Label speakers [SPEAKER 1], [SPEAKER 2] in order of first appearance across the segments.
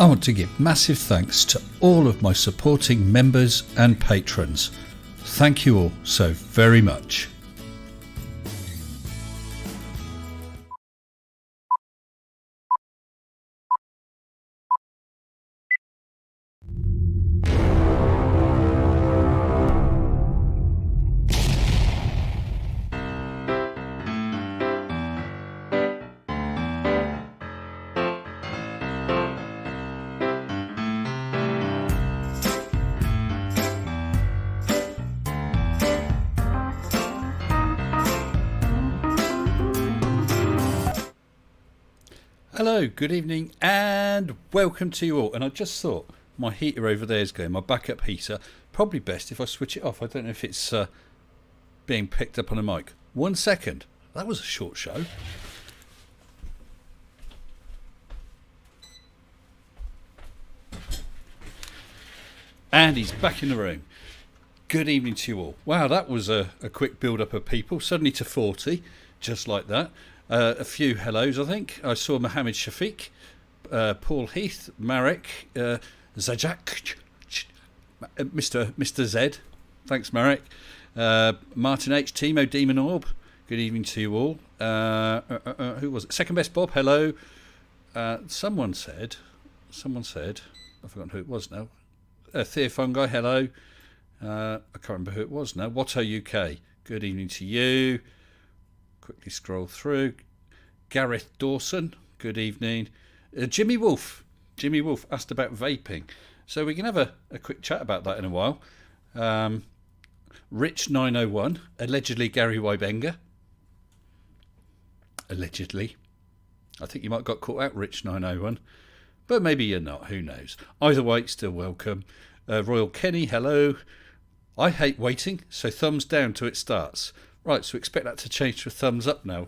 [SPEAKER 1] I want to give massive thanks to all of my supporting members and patrons. Thank you all so very much. Hello, good evening and welcome to you all. And I just thought my heater over there is going, my backup heater. Probably best if I switch it off. I don't know if it's being picked up on a mic. 1 second. That was a short show. And he's back in the room. Good evening to you all. Wow, that was a quick build-up of people. Suddenly to 40, just like that. A few hellos, I think. I saw Mohammed Shafiq, Paul Heath, Marek, Zajak, Mr. Z. Thanks, Marek. Martin H, Timo Demon Orb. Good evening to you all. Who was it? Second Best Bob, hello. Someone said, I've forgotten who it was now. Theofungi, hello. I can't remember who it was now. Watto UK, good evening to you. Quickly scroll through. Gareth Dawson, good evening. Jimmy Wolf asked about vaping, so we can have a quick chat about that in a while. Rich 901, allegedly Gary Wybenga. Allegedly. I think you might have got caught out, Rich 901, but maybe you're not, who knows. Either way, still welcome. Royal Kenny, hello. I hate waiting, so thumbs down till it starts. Right, so expect that to change to a thumbs up now,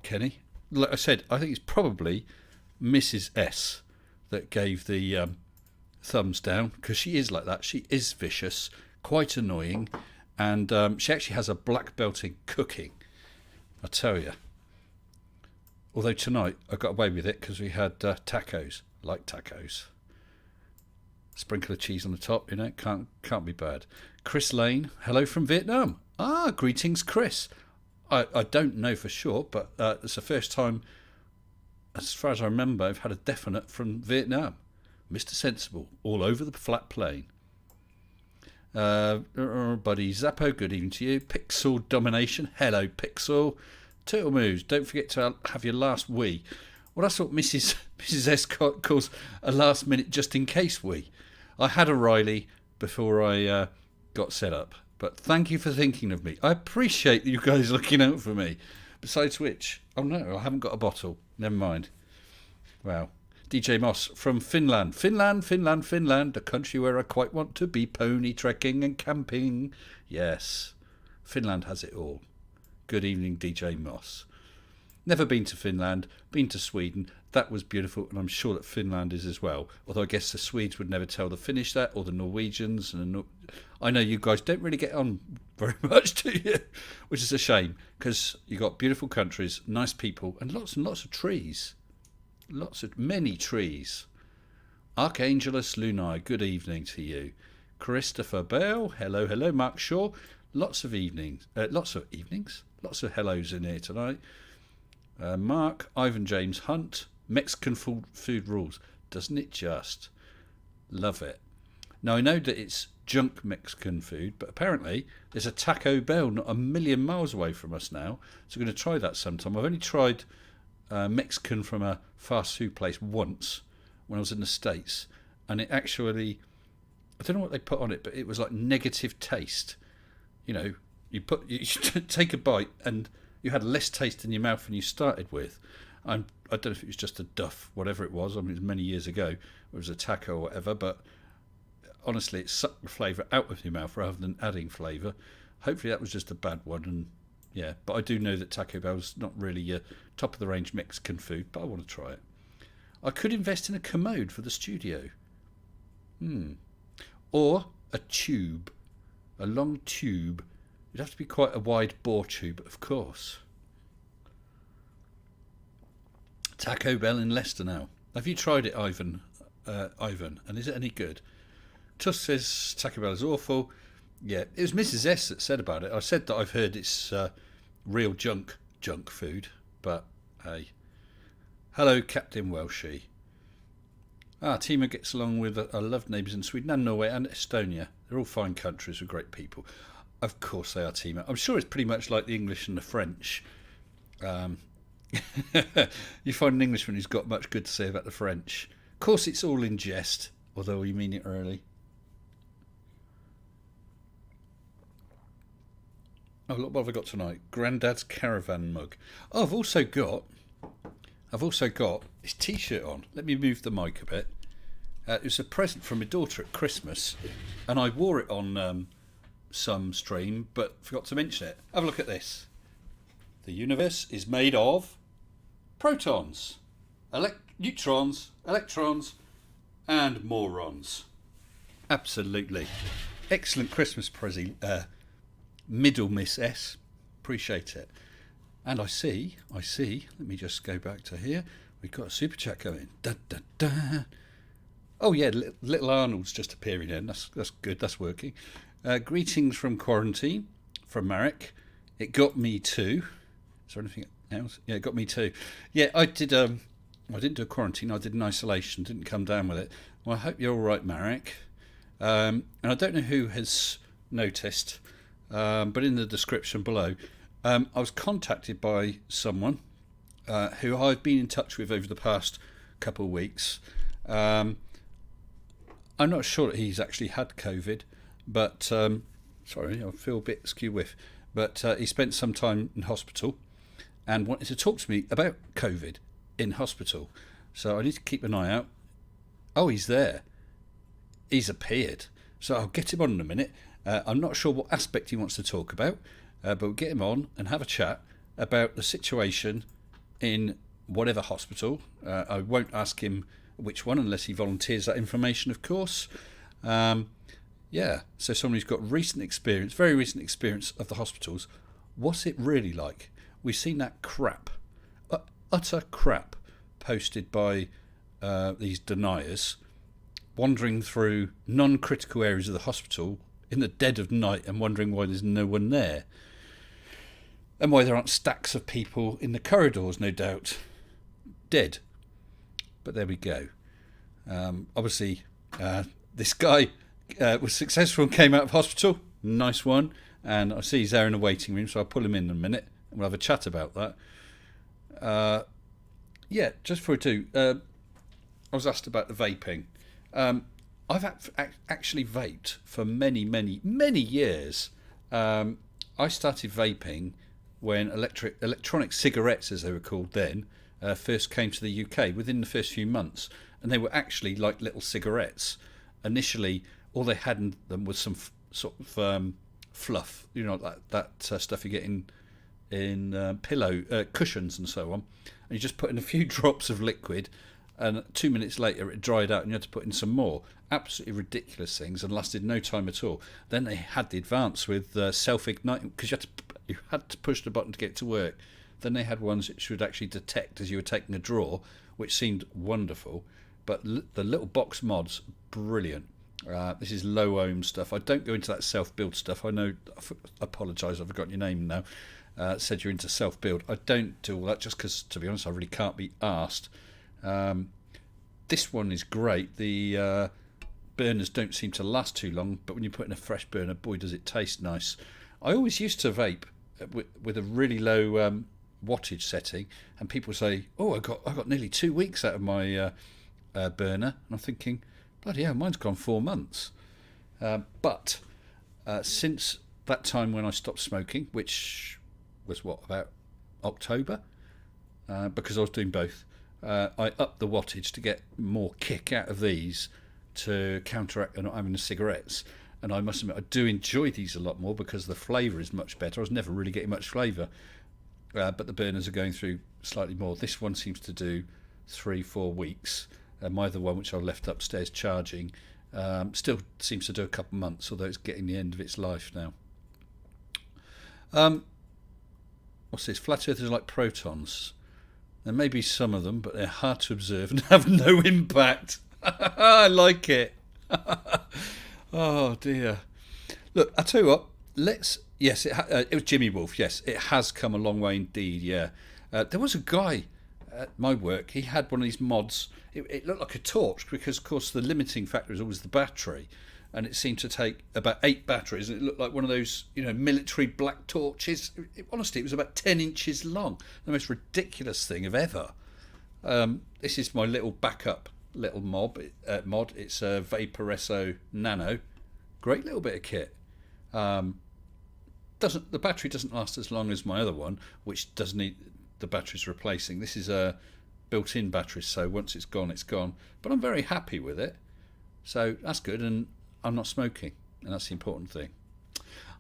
[SPEAKER 1] Kenny. Like I said, I think it's probably Mrs. S that gave the thumbs down, because she is like that. She is vicious, quite annoying, and she actually has a black belt in cooking, I tell you. Although tonight I got away with it because we had tacos. I like tacos. Sprinkle of cheese on the top, you know, can't be bad. Chris Lane, hello from Vietnam. Greetings, Chris. I don't know for sure, but it's the first time, as far as I remember, I've had a definite from Vietnam. Mr. Sensible, all over the flat plane. Buddy Zappo, good evening to you. Pixel Domination, hello, Pixel. Turtle Moves, don't forget to have your last wee. Well, that's what Mrs. S calls a last minute just in case wee. I had a Riley before I got set up. But thank you for thinking of me. I appreciate you guys looking out for me. Besides which, oh no, I haven't got a bottle. Never mind. Wow. DJ Moss from Finland. Finland, the country where I quite want to be. Pony trekking and camping. Yes, Finland has it all. Good evening, DJ Moss. Never been to Finland, been to Sweden. That was beautiful, and I'm sure that Finland is as well. Although I guess the Swedes would never tell the Finnish that, or the Norwegians. I know you guys don't really get on very much, do you? Which is a shame, because you've got beautiful countries, nice people, and lots of trees. Many trees. Archangelus Lunae, good evening to you. Christopher Bell, hello. Mark Shaw, lots of hellos in here tonight. Mark, Ivan James Hunt, Mexican food rules. Doesn't it just? Love it. Now, I know that it's junk Mexican food, but apparently there's a Taco Bell not a million miles away from us now, so we're going to try that sometime. I've only tried Mexican from a fast food place once when I was in the States, and it actually, I don't know what they put on it, but it was like negative taste. You know, you take a bite and you had less taste in your mouth than you started with. I don't know if it was just a duff, whatever it was. I mean, it was many years ago. It was a taco or whatever, but honestly, it sucked the flavour out of your mouth rather than adding flavour. Hopefully that was just a bad one. And yeah, but I do know that Taco Bell's not really your top of the range Mexican food, but I want to try it. I could invest in a commode for the studio. Or a tube, a long tube. It'd have to be quite a wide bore tube, of course. Taco Bell in Leicester now. Have you tried it, Ivan? Ivan, and is it any good? Tusk says Taco Bell is awful. Yeah, it was Mrs. S that said about it. I said that I've heard it's real junk food, but hey. Hello, Captain Welshie. Timo gets along with our loved neighbours in Sweden and Norway and Estonia. They're all fine countries with great people. Of course they are, Timo. I'm sure it's pretty much like the English and the French. You find an Englishman who's got much good to say about the French. Of course it's all in jest, although we mean it really. Oh, look what have I got tonight? Grandad's Caravan mug. Oh, I've also got this T-shirt on. Let me move the mic a bit. It was a present from my daughter at Christmas, and I wore it on some stream, but forgot to mention it. Have a look at this. The universe is made of protons, neutrons, electrons, and morons. Absolutely. Excellent Christmas present, middle Miss S. Appreciate it. And I see, let me just go back to here. We've got a super chat going. Da, da, da. Oh yeah, little Arnold's just appearing in. That's good, that's working. Greetings from quarantine, from Marek. It got me too. Is there anything else? Yeah, it got me too. Yeah, I didn't do a quarantine, I did an isolation, didn't come down with it. Well, I hope you're all right, Marek. And I don't know who has noticed, but in the description below, I was contacted by someone who I've been in touch with over the past couple of weeks. I'm not sure that he's actually had COVID, but sorry, I feel a bit skew-whiff. But he spent some time in hospital and wanted to talk to me about COVID in hospital. So I need to keep an eye out. Oh, he's there. He's appeared. So I'll get him on in a minute. I'm not sure what aspect he wants to talk about, but we'll get him on and have a chat about the situation in whatever hospital. I won't ask him which one unless he volunteers that information, of course. Yeah, so someone who's got very recent experience of the hospitals. What's it really like? We've seen that crap, utter crap, posted by these deniers, wandering through non-critical areas of the hospital in the dead of night and wondering why there's no one there. And why there aren't stacks of people in the corridors, no doubt, dead. But there we go. Obviously, this guy was successful and came out of hospital. Nice one. And I see he's there in the waiting room, so I'll pull him in a minute and we'll have a chat about that. Yeah, just before we do, I was asked about the vaping. I've actually vaped for many, many, many years. I started vaping when electronic cigarettes, as they were called then, first came to the UK within the first few months. And they were actually like little cigarettes. Initially, all they had in them was some sort of fluff, that stuff you get in pillow cushions and so on. And you just put in a few drops of liquid, and 2 minutes later it dried out and you had to put in some more. Absolutely ridiculous things, and lasted no time at all. Then they had the advance with self-igniting, because you had to push the button to get it to work. Then they had ones which would actually detect as you were taking a draw, which seemed wonderful. But the little box mods, brilliant. This is low ohm stuff. I don't go into that self-build stuff. I know, I apologise, I've forgotten your name now. Said you're into self-build. I don't do all that just because, to be honest, I really can't be asked. This one is great. The burners don't seem to last too long, but when you put in a fresh burner, boy, does it taste nice. I always used to vape with a really low wattage setting, and people say, "Oh, I got nearly 2 weeks out of my burner," and I'm thinking, bloody hell, mine's gone 4 months. But since that time when I stopped smoking, which was about October, because I was doing both, I upped the wattage to get more kick out of these to counteract not having the cigarettes. And I must admit, I do enjoy these a lot more because the flavour is much better. I was never really getting much flavour, but the burners are going through slightly more. This one seems to do 3-4 weeks. My other one, which I left upstairs charging, still seems to do a couple months, although it's getting the end of its life now. What's this? Flat earthers like protons. There may be some of them, but they're hard to observe and have no impact. I like it. Oh dear. Look, I tell you what. Let's. Yes, it was Jimmy Wolf. Yes, it has come a long way indeed. Yeah, there was a guy at my work. He had one of these mods. It looked like a torch because, of course, the limiting factor is always the battery, and it seemed to take about 8 batteries. And it looked like one of those, military black torches. Honestly, it was about 10 inches long. The most ridiculous thing of ever. This is my little backup little mod. It's a Vaporesso Nano. Great little bit of kit. The battery doesn't last as long as my other one, which does need the batteries replacing. This is a built-in battery, so once it's gone, it's gone. But I'm very happy with it, so that's good, and I'm not smoking, and that's the important thing.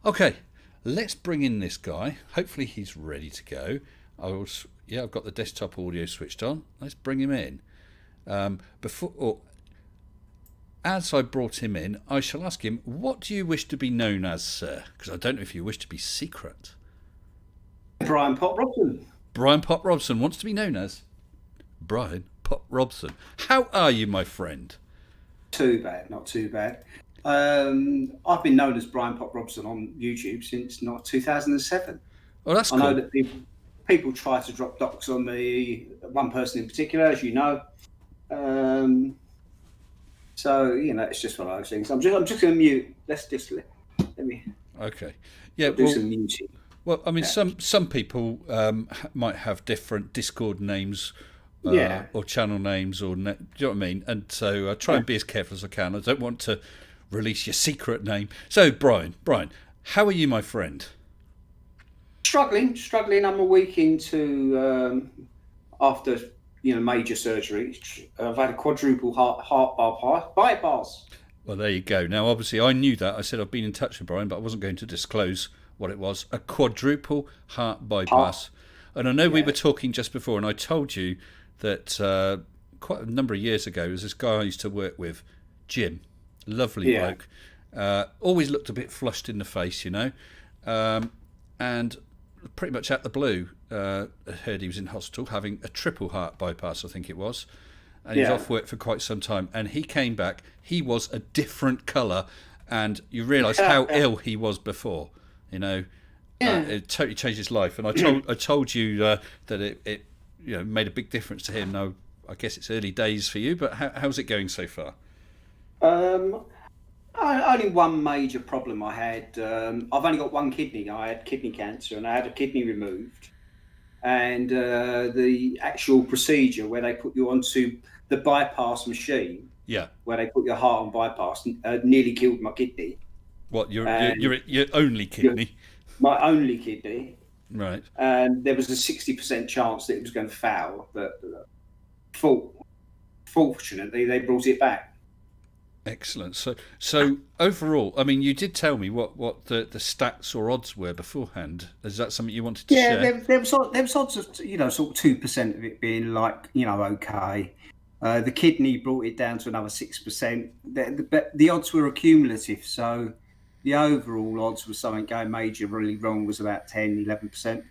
[SPEAKER 1] Okay, let's bring in this guy. Hopefully he's ready to go. I've got the desktop audio switched on. Let's bring him in. As I brought him in, I shall ask him, what do you wish to be known as, sir? Because I don't know if you wish to be secret.
[SPEAKER 2] Brian Pop Robson.
[SPEAKER 1] Brian Pop Robson wants to be known as Brian Pop Robson. How are you, my friend?
[SPEAKER 2] Not too bad. I've been known as Brian Pop Robson on YouTube since 2007.
[SPEAKER 1] Oh, that's cool.
[SPEAKER 2] I know that people try to drop docs on me, one person in particular, as you know. So it's just one of those things. I'm just going to mute. Let me.
[SPEAKER 1] Okay. Yeah.
[SPEAKER 2] Do some muting.
[SPEAKER 1] Well, I mean, some people might have different Discord names, or channel names, do you know what I mean? And so I try and be as careful as I can. I don't want to release your secret name. So, Brian, how are you, my friend?
[SPEAKER 2] Struggling. I'm a week into after major surgery. I've had a quadruple heart bypass.
[SPEAKER 1] Well, there you go. Now, obviously, I knew that. I said I've been in touch with Brian, but I wasn't going to disclose what it was. A quadruple heart bypass. And I know we were talking just before, and I told you that quite a number of years ago, there was this guy I used to work with, Jim. Lovely bloke. Always looked a bit flushed in the face, and pretty much out the blue, I heard he was in hospital having a triple heart bypass, I think it was. And he was off work for quite some time. And he came back. He was a different colour. And you realise how ill he was before. It totally changed his life. And I told you that it made a big difference to him. Now, I guess it's early days for you, but how's it going so far?
[SPEAKER 2] Only one major problem I had. I've only got one kidney. I had kidney cancer, and I had a kidney removed. And the actual procedure where they put you onto the bypass machine, where they put your heart on bypass, nearly killed my kidney.
[SPEAKER 1] What, your only kidney?
[SPEAKER 2] My only kidney.
[SPEAKER 1] Right.
[SPEAKER 2] And there was a 60% chance that it was going to fail, but fortunately they brought it back.
[SPEAKER 1] Excellent. So overall, I mean, you did tell me what the stats or odds were beforehand. Is that something you wanted to share?
[SPEAKER 2] Yeah, there was odds of sort of 2% of it being okay. The kidney brought it down to another 6%. The odds were accumulative, so the overall odds was something going majorly wrong was about 10-11%.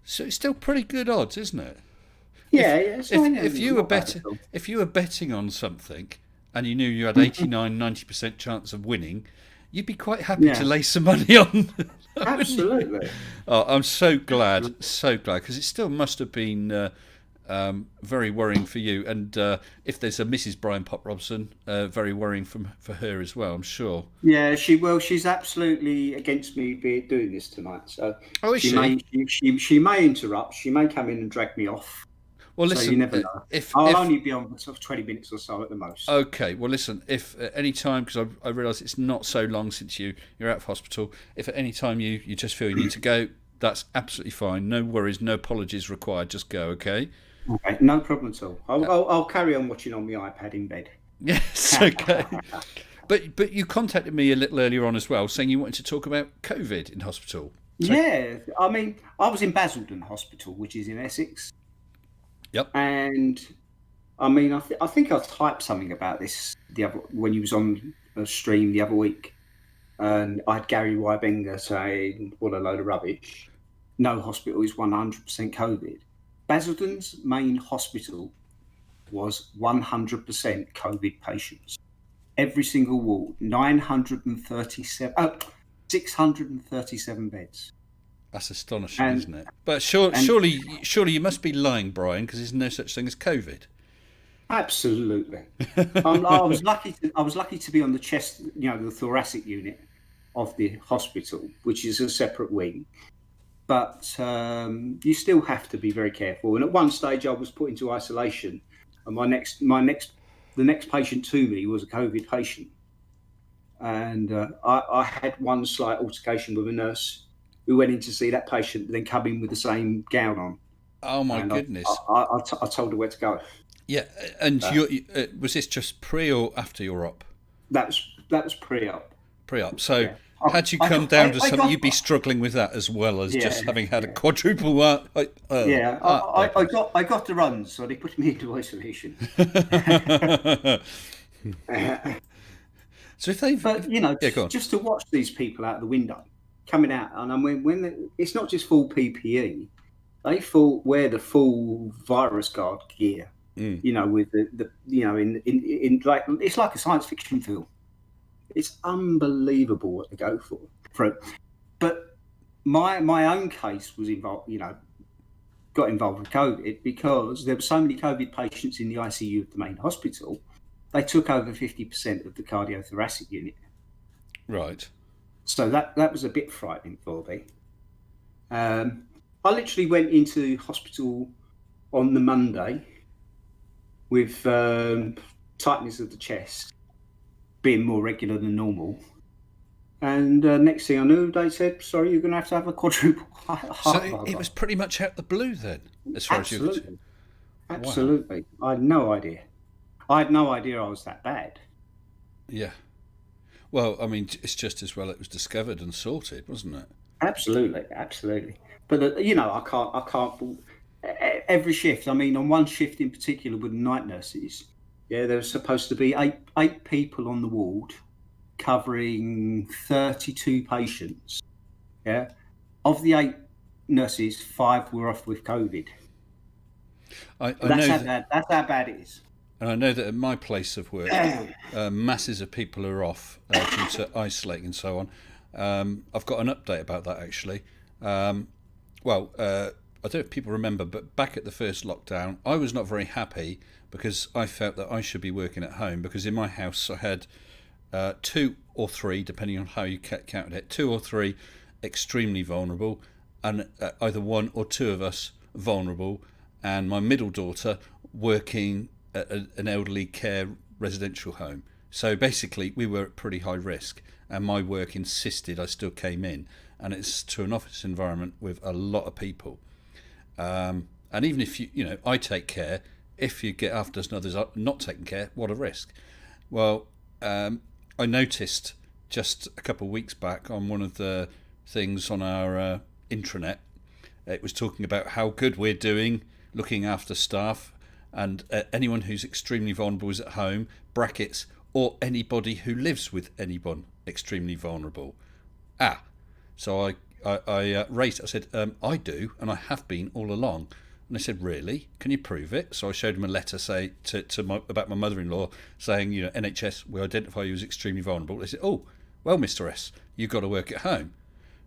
[SPEAKER 1] So it's still pretty good odds, isn't it?
[SPEAKER 2] Yeah.
[SPEAKER 1] If you were betting on something, and you knew you had 89-90% chance of winning, you'd be quite happy to lay some money on.
[SPEAKER 2] Absolutely.
[SPEAKER 1] Oh, I'm so glad, because it still must have been very worrying for you. And if there's a Mrs. Brian Pop Robson, very worrying for her as well, I'm sure.
[SPEAKER 2] Yeah, she's absolutely against me doing this tonight. So she may interrupt. She may come in and drag me off.
[SPEAKER 1] Well, listen,
[SPEAKER 2] so you never know. I'll only be on for 20 minutes or so at the most.
[SPEAKER 1] Okay, well, listen, if at any time, because I realise it's not so long since you're out of hospital, if at any time you just feel you need to go, that's absolutely fine. No worries, no apologies required. Just go, okay?
[SPEAKER 2] Okay, no problem at all. I'll carry on watching on my iPad in bed.
[SPEAKER 1] Yes, okay. But you contacted me a little earlier on as well, saying you wanted to talk about COVID in hospital.
[SPEAKER 2] So... Yeah, I mean, I was in Basildon Hospital, which is in Essex.
[SPEAKER 1] Yep.
[SPEAKER 2] And I mean, I think I typed something about this when you was on a stream the other week, and I had Gary Wybenga saying, "What a load of rubbish! No hospital is 100% COVID." Basildon's main hospital was 100% COVID patients. Every single ward, 637 beds.
[SPEAKER 1] That's astonishing, isn't it? But surely you must be lying, Brian, because there's no such thing as COVID.
[SPEAKER 2] Absolutely. I was lucky to be on the chest, the thoracic unit of the hospital, which is a separate wing. But you still have to be very careful. And at one stage, I was put into isolation, and the next patient to me was a COVID patient, and I had one slight altercation with a nurse who went in to see that patient, then come in with the same gown on.
[SPEAKER 1] Oh my goodness!
[SPEAKER 2] I told her where to go.
[SPEAKER 1] Yeah, and was this just pre or after your op?
[SPEAKER 2] That was pre-op.
[SPEAKER 1] Pre-op. So had you come down to something, you'd be struggling with that as well as just having had a quadruple heart.
[SPEAKER 2] I got the runs, so they put me into isolation.
[SPEAKER 1] So if they've,
[SPEAKER 2] just to watch these people out the window coming out, and when it's not just full PPE, they wear the full virus guard gear. With the in like, it's like a science fiction film. It's unbelievable what they go for it. But my own case was involved. Got involved with COVID because there were so many COVID patients in the ICU of the main hospital. They took over 50% of the cardiothoracic unit.
[SPEAKER 1] Right.
[SPEAKER 2] So that was a bit frightening for me. I literally went into hospital on the Monday with tightness of the chest being more regular than normal. And next thing I knew, they said, sorry, you're going to have a quadruple heart.
[SPEAKER 1] So it was pretty much out the blue then, as far as you could.
[SPEAKER 2] Absolutely. Wow. I had no idea. I had no idea I was that bad.
[SPEAKER 1] Yeah. Well, I mean, it's just as well it was discovered and sorted, wasn't it?
[SPEAKER 2] Absolutely. But, I can't. Every shift, I mean, on one shift in particular with night nurses, there was supposed to be eight people on the ward covering 32 patients. Yeah. Of the 8 nurses, 5 were off with COVID. That's how bad it is.
[SPEAKER 1] And I know that at my place of work, masses of people are off due to isolating and so on. I've got an update about that, actually. I don't know if people remember, but back at the first lockdown, I was not very happy because I felt that I should be working at home, because in my house I had 2 or 3, depending on how you counted it, 2 or 3 extremely vulnerable, and either 1 or 2 of us vulnerable, and my middle daughter working at an elderly care residential home. So basically we were at pretty high risk, and my work insisted I still came in, and it's to an office environment with a lot of people. And even if I take care, if you get after us and others are not taking care, what a risk. Well, I noticed just a couple of weeks back on one of the things on our intranet, it was talking about how good we're doing looking after staff, and anyone who's extremely vulnerable is at home, brackets, or anybody who lives with anyone extremely vulnerable. So I raised it. I said, I do, and I have been all along. And they said, really? Can you prove it? So I showed them a letter about my mother-in-law saying, NHS, we identify you as extremely vulnerable. They said, oh, well, Mr. S, you've got to work at home.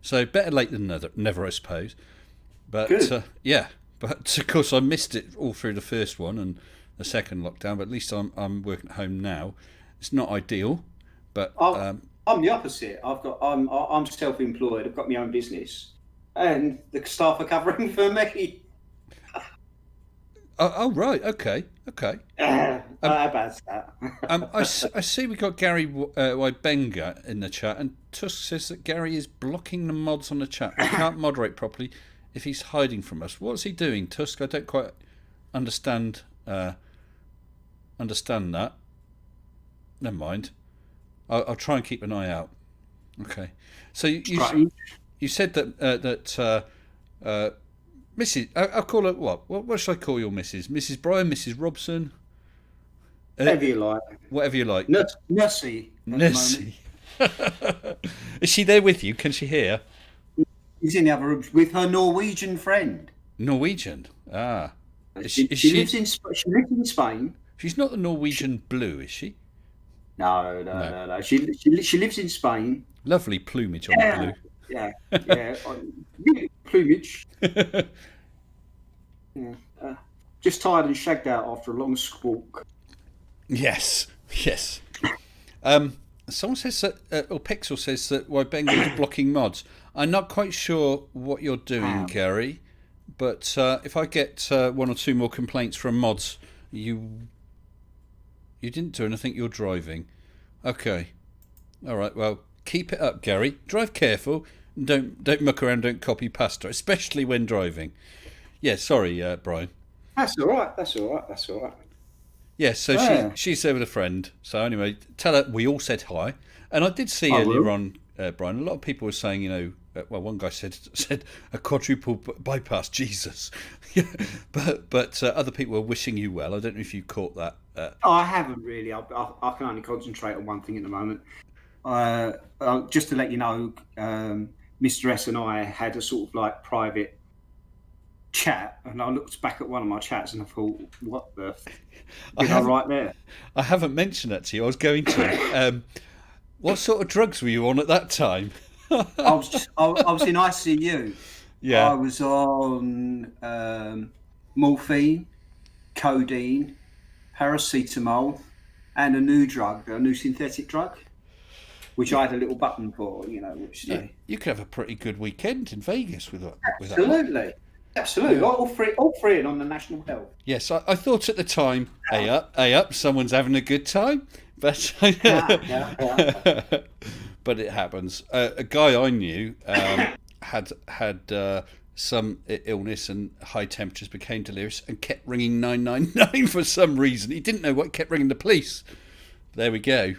[SPEAKER 1] So better late than never, I suppose. But but of course I missed it all through the first one and the second lockdown. But at least I'm working at home now. It's not ideal, but
[SPEAKER 2] I'm the opposite. I'm self-employed. I've got my own business, and the staff are covering for me.
[SPEAKER 1] Oh right, okay.
[SPEAKER 2] How bad's that?
[SPEAKER 1] I see we got Gary Wybenga in the chat, and Tusk says that Gary is blocking the mods on the chat. We can't moderate properly if he's hiding from us. What's he doing, Tusk? I don't quite understand that. Never mind. I'll try and keep an eye out. Okay. So you said that Mrs. I'll call her what? What should I call your Mrs.? Mrs. Bryan, Mrs. Robson?
[SPEAKER 2] Whatever you like.
[SPEAKER 1] Whatever you like.
[SPEAKER 2] Nussy.
[SPEAKER 1] Is she there with you? Can she hear?
[SPEAKER 2] She's in the other room with her Norwegian friend.
[SPEAKER 1] Norwegian. Ah.
[SPEAKER 2] She lives in Spain.
[SPEAKER 1] She's not the Norwegian Blue, is she?
[SPEAKER 2] No. She lives in Spain.
[SPEAKER 1] Lovely plumage on the blue.
[SPEAKER 2] Yeah. Plumage. Yeah. Just tired and shagged out after a long squawk.
[SPEAKER 1] Yes. Someone says that, or Pixel says that why Bengal is blocking mods. I'm not quite sure what you're doing, Gary, but if I get one or two more complaints from mods, you didn't do anything. You're driving. Okay. All right. Well, keep it up, Gary. Drive careful. Don't muck around. Don't copy pasta, especially when driving. Yeah. Sorry, Brian.
[SPEAKER 2] That's all right.
[SPEAKER 1] Yeah, so she's there with a friend. So anyway, tell her we all said hi. And I did see earlier on, Brian, a lot of people were saying, well, one guy said a quadruple bypass, Jesus. but other people were wishing you well. I don't know if you caught that.
[SPEAKER 2] I haven't really. I can only concentrate on one thing at the moment. Just to let you know, Mr. S and I had a sort of like private chat, and I looked back at one of my chats and I thought, what the did I write there?
[SPEAKER 1] I haven't mentioned that to you. I was going to. What sort of drugs were you on at that time?
[SPEAKER 2] I was in ICU.
[SPEAKER 1] Yeah.
[SPEAKER 2] I was on morphine, codeine, paracetamol, and a new synthetic drug, which I had a little button for, which
[SPEAKER 1] you could have a pretty good weekend in Vegas with that.
[SPEAKER 2] Absolutely. All three and on the national health.
[SPEAKER 1] Yes, I thought at the time, A up, someone's having a good time. But but it happens. A guy I knew had some illness and high temperatures, became delirious and kept ringing 999 for some reason. He didn't know what, kept ringing the police. There we go.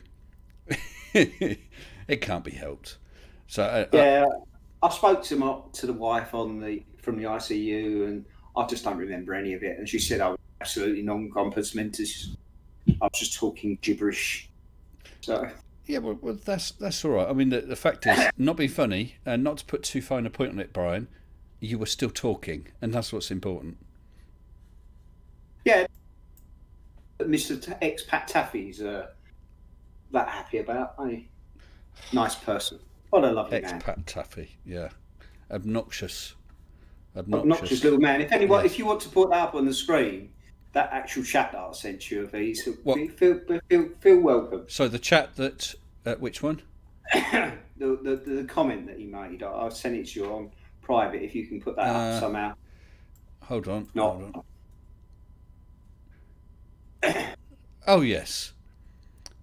[SPEAKER 1] It can't be helped. So
[SPEAKER 2] I spoke to the wife from the ICU, and I just don't remember any of it. And she said I was absolutely non-compos mentis. I was just talking gibberish. So
[SPEAKER 1] yeah, well that's all right. I mean, the fact is, not being funny and not to put too fine a point on it, Brian, you were still talking, and that's what's important.
[SPEAKER 2] Yeah, Mr. Expat Taffy's that happy about. Nice person. What a lovely man.
[SPEAKER 1] Expat Taffy, yeah. Obnoxious
[SPEAKER 2] little man. If you want to put that up on the screen, that actual chat that I sent you of these, feel welcome.
[SPEAKER 1] So the chat that which one?
[SPEAKER 2] the comment that he made. I'll send it to you on private if you can put that up somehow.
[SPEAKER 1] Hold on.
[SPEAKER 2] Not.
[SPEAKER 1] Hold on. Oh yes.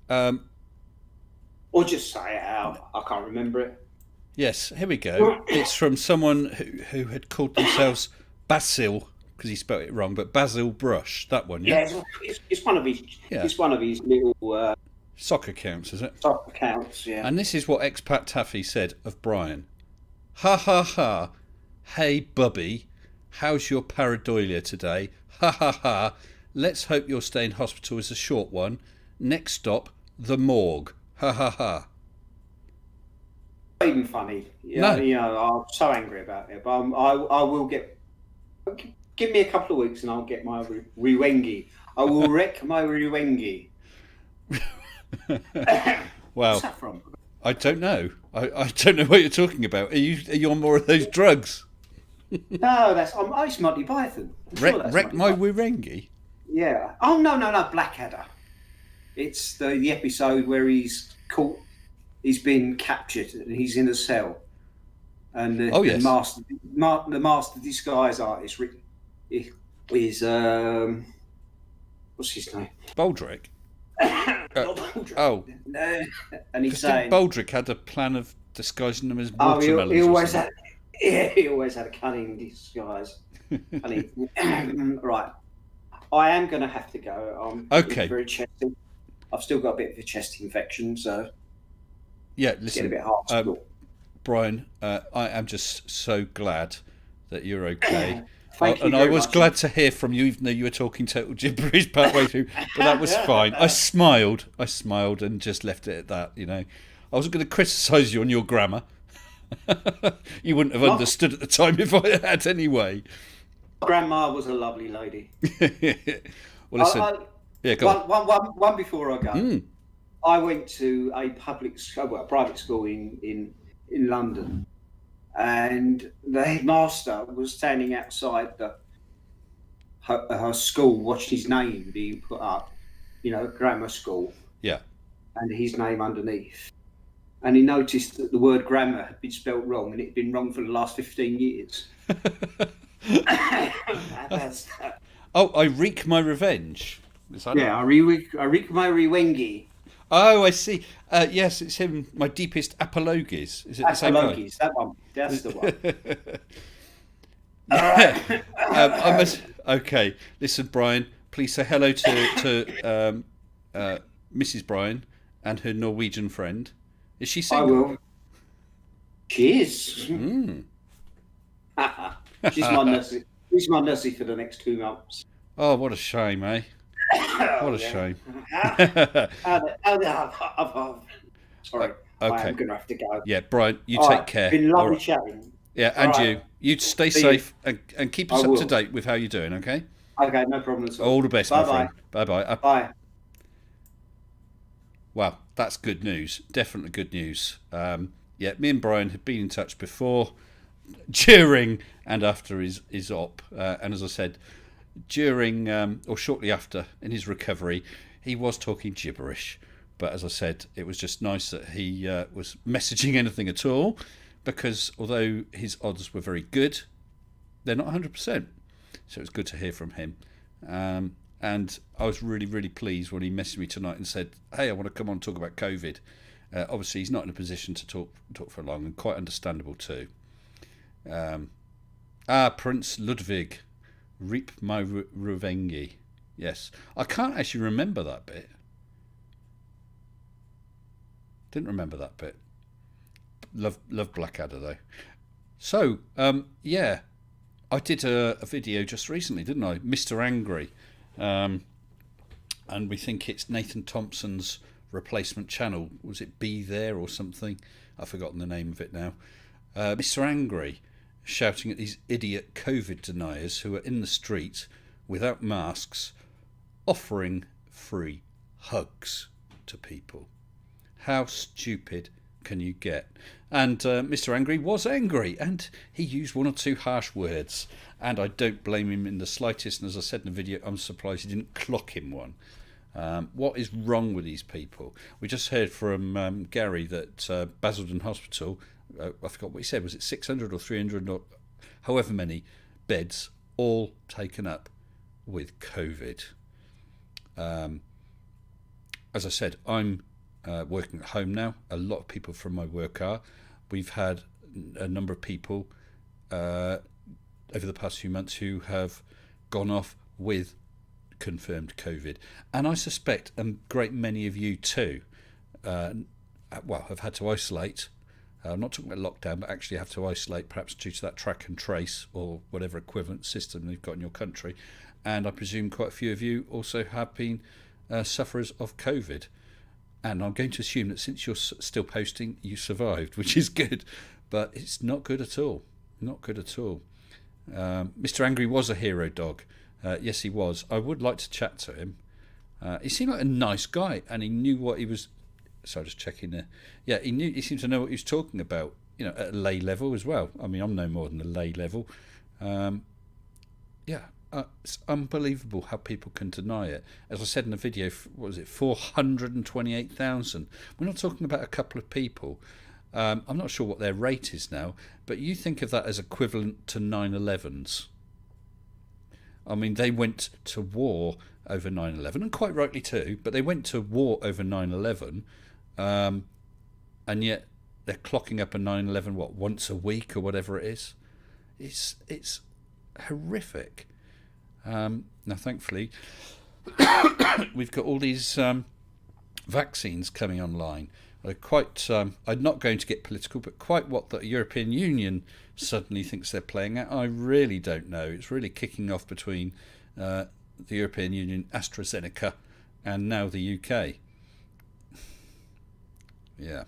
[SPEAKER 2] Or just say it out. I can't remember it.
[SPEAKER 1] Yes, here we go. It's from someone who had called themselves Basil, because he spelt it wrong, but Basil Brush. That one, yeah.
[SPEAKER 2] Yeah, it's one of his. Yeah. It's one of his little
[SPEAKER 1] soccer accounts, is it?
[SPEAKER 2] Soccer accounts, yeah.
[SPEAKER 1] And this is what Expat Taffy said of Brian. Ha ha ha. Hey Bubby, how's your pareidolia today? Ha ha ha. Let's hope your stay in hospital is a short one. Next stop, the morgue. Ha ha ha.
[SPEAKER 2] Not even funny.
[SPEAKER 1] No.
[SPEAKER 2] I'm so angry about it, but I will get. Give me a couple of weeks and I'll get my Riwengi. I will wreck my Riwengi.
[SPEAKER 1] Wow.
[SPEAKER 2] What's that from?
[SPEAKER 1] I don't know. I don't know what you're talking about. Are you on more of those drugs?
[SPEAKER 2] No, it's Monty Python.
[SPEAKER 1] Wreck my Wirengi?
[SPEAKER 2] Yeah. Oh no, Blackadder. It's the episode where he's caught. He's been captured and he's in a cell. And the master disguise artist is what's his name?
[SPEAKER 1] Baldrick.
[SPEAKER 2] Not Baldrick.
[SPEAKER 1] Oh.
[SPEAKER 2] No. And he's saying
[SPEAKER 1] Baldrick had a plan of disguising them as watermelons.
[SPEAKER 2] He always had a cunning disguise. Right. I am going to have to go.
[SPEAKER 1] Okay.
[SPEAKER 2] Very chesty. I've still got a bit of a chest infection, so
[SPEAKER 1] yeah. Listen,
[SPEAKER 2] get a bit hard.
[SPEAKER 1] Brian, I am just so glad that you're okay.
[SPEAKER 2] Thank you
[SPEAKER 1] and
[SPEAKER 2] very
[SPEAKER 1] I was
[SPEAKER 2] much.
[SPEAKER 1] glad to hear from you, even though you were talking total gibberish partway through. But that was fine. I smiled and just left it at that. I wasn't going to criticise you on your grammar. You wouldn't have understood at the time if I had anyway.
[SPEAKER 2] Grandma was a lovely lady.
[SPEAKER 1] Well, listen. Yeah, go on.
[SPEAKER 2] One before I go.
[SPEAKER 1] Mm.
[SPEAKER 2] I went to a private school in London, and the headmaster was standing outside her school, watched his name being put up, grammar school,
[SPEAKER 1] Yeah.
[SPEAKER 2] and his name underneath. And he noticed that the word grammar had been spelt wrong, and it had been wrong for the last 15 years.
[SPEAKER 1] Oh, I wreak my revenge. Is that it?
[SPEAKER 2] Yeah, Arikmari Wengi.
[SPEAKER 1] Oh, I see. Yes, it's him. My deepest apologies. Is it the same guy?
[SPEAKER 2] Apologies, that one. That's the one.
[SPEAKER 1] I must. Okay, listen, Brian. Please say hello to Mrs. Brian and her Norwegian friend. Is she
[SPEAKER 2] I
[SPEAKER 1] single?
[SPEAKER 2] will. She is.
[SPEAKER 1] Mm.
[SPEAKER 2] She's my nursey. She's my nursey for the next 2 months.
[SPEAKER 1] Oh, what a shame, eh? What a shame.
[SPEAKER 2] Sorry,
[SPEAKER 1] Okay.
[SPEAKER 2] I'm going to have to go.
[SPEAKER 1] Yeah, Brian, you
[SPEAKER 2] All
[SPEAKER 1] take
[SPEAKER 2] right,
[SPEAKER 1] care.
[SPEAKER 2] Been
[SPEAKER 1] All
[SPEAKER 2] lovely
[SPEAKER 1] right.
[SPEAKER 2] chatting.
[SPEAKER 1] Yeah, and
[SPEAKER 2] All right.
[SPEAKER 1] you stay
[SPEAKER 2] See you.
[SPEAKER 1] safe and keep us
[SPEAKER 2] I
[SPEAKER 1] up to
[SPEAKER 2] will.
[SPEAKER 1] date with how you're doing, okay?
[SPEAKER 2] Okay, no problem at all.
[SPEAKER 1] All the best, my
[SPEAKER 2] Bye-bye.
[SPEAKER 1] friend. Bye-bye.
[SPEAKER 2] Bye.
[SPEAKER 1] Wow, that's good news. Definitely good news. Yeah, me and Brian had been in touch before, during and after his op. And as I said, during or shortly after in his recovery, he was talking gibberish. But as I said, it was just nice that he was messaging anything at all, because although his odds were very good, they're not 100%. So it was good to hear from him. And I was really, really pleased when he messaged me tonight and said, hey, I want to come on and talk about COVID. Obviously, he's not in a position to talk for long, and quite understandable too. Prince Ludwig, reap my revengi. Yes. I can't actually remember that bit. Didn't remember that bit. Love Blackadder, though. So, yeah. I did a video just recently, didn't I? Mr. Angry. And we think it's Nathan Thompson's replacement channel. Was it Be There or something? I've forgotten the name of it now. Mr. Angry shouting at these idiot COVID deniers who are in the street without masks, offering free hugs to people. How stupid can you get? And Mr. Angry was angry, and he used one or two harsh words, and I don't blame him in the slightest. And as I said in the video, I'm surprised he didn't clock him one. What is wrong with these people? We just heard from Gary that Basildon Hospital, I forgot what he said, was it 600 or 300 or however many beds, all taken up with COVID. As I said, I'm working at home now. A lot of people from my work are. We've had a number of people over the past few months who have gone off with confirmed COVID, and I suspect a great many of you too have had to isolate. I'm not talking about lockdown, but actually have to isolate, perhaps due to that track and trace or whatever equivalent system you've got in your country. And I presume quite a few of you also have been sufferers of COVID. And I'm going to assume that since you're still posting, you survived, which is good. But it's not good at all. Not good at all. Mr. Angry was a hero dog. Yes, he was. I would like to chat to him. He seemed like a nice guy, and he knew what he was... Sorry, just checking there. Yeah, he seemed to know what he was talking about, at a lay level as well. I mean, I'm no more than a lay level. It's unbelievable how people can deny it. As I said in the video, what was it, 428,000? We're not talking about a couple of people. I'm not sure what their rate is now, but you think of that as equivalent to 9/11s. I mean, they went to war over 9/11, and quite rightly too, but they went to war over 9/11, and yet they're clocking up a 9/11, once a week or whatever it is. It's horrific. Now, thankfully, we've got all these vaccines coming online. I'm not going to get political, but quite what the European Union suddenly thinks they're playing at, I really don't know. It's really kicking off between the European Union, AstraZeneca, and now the UK. Yeah.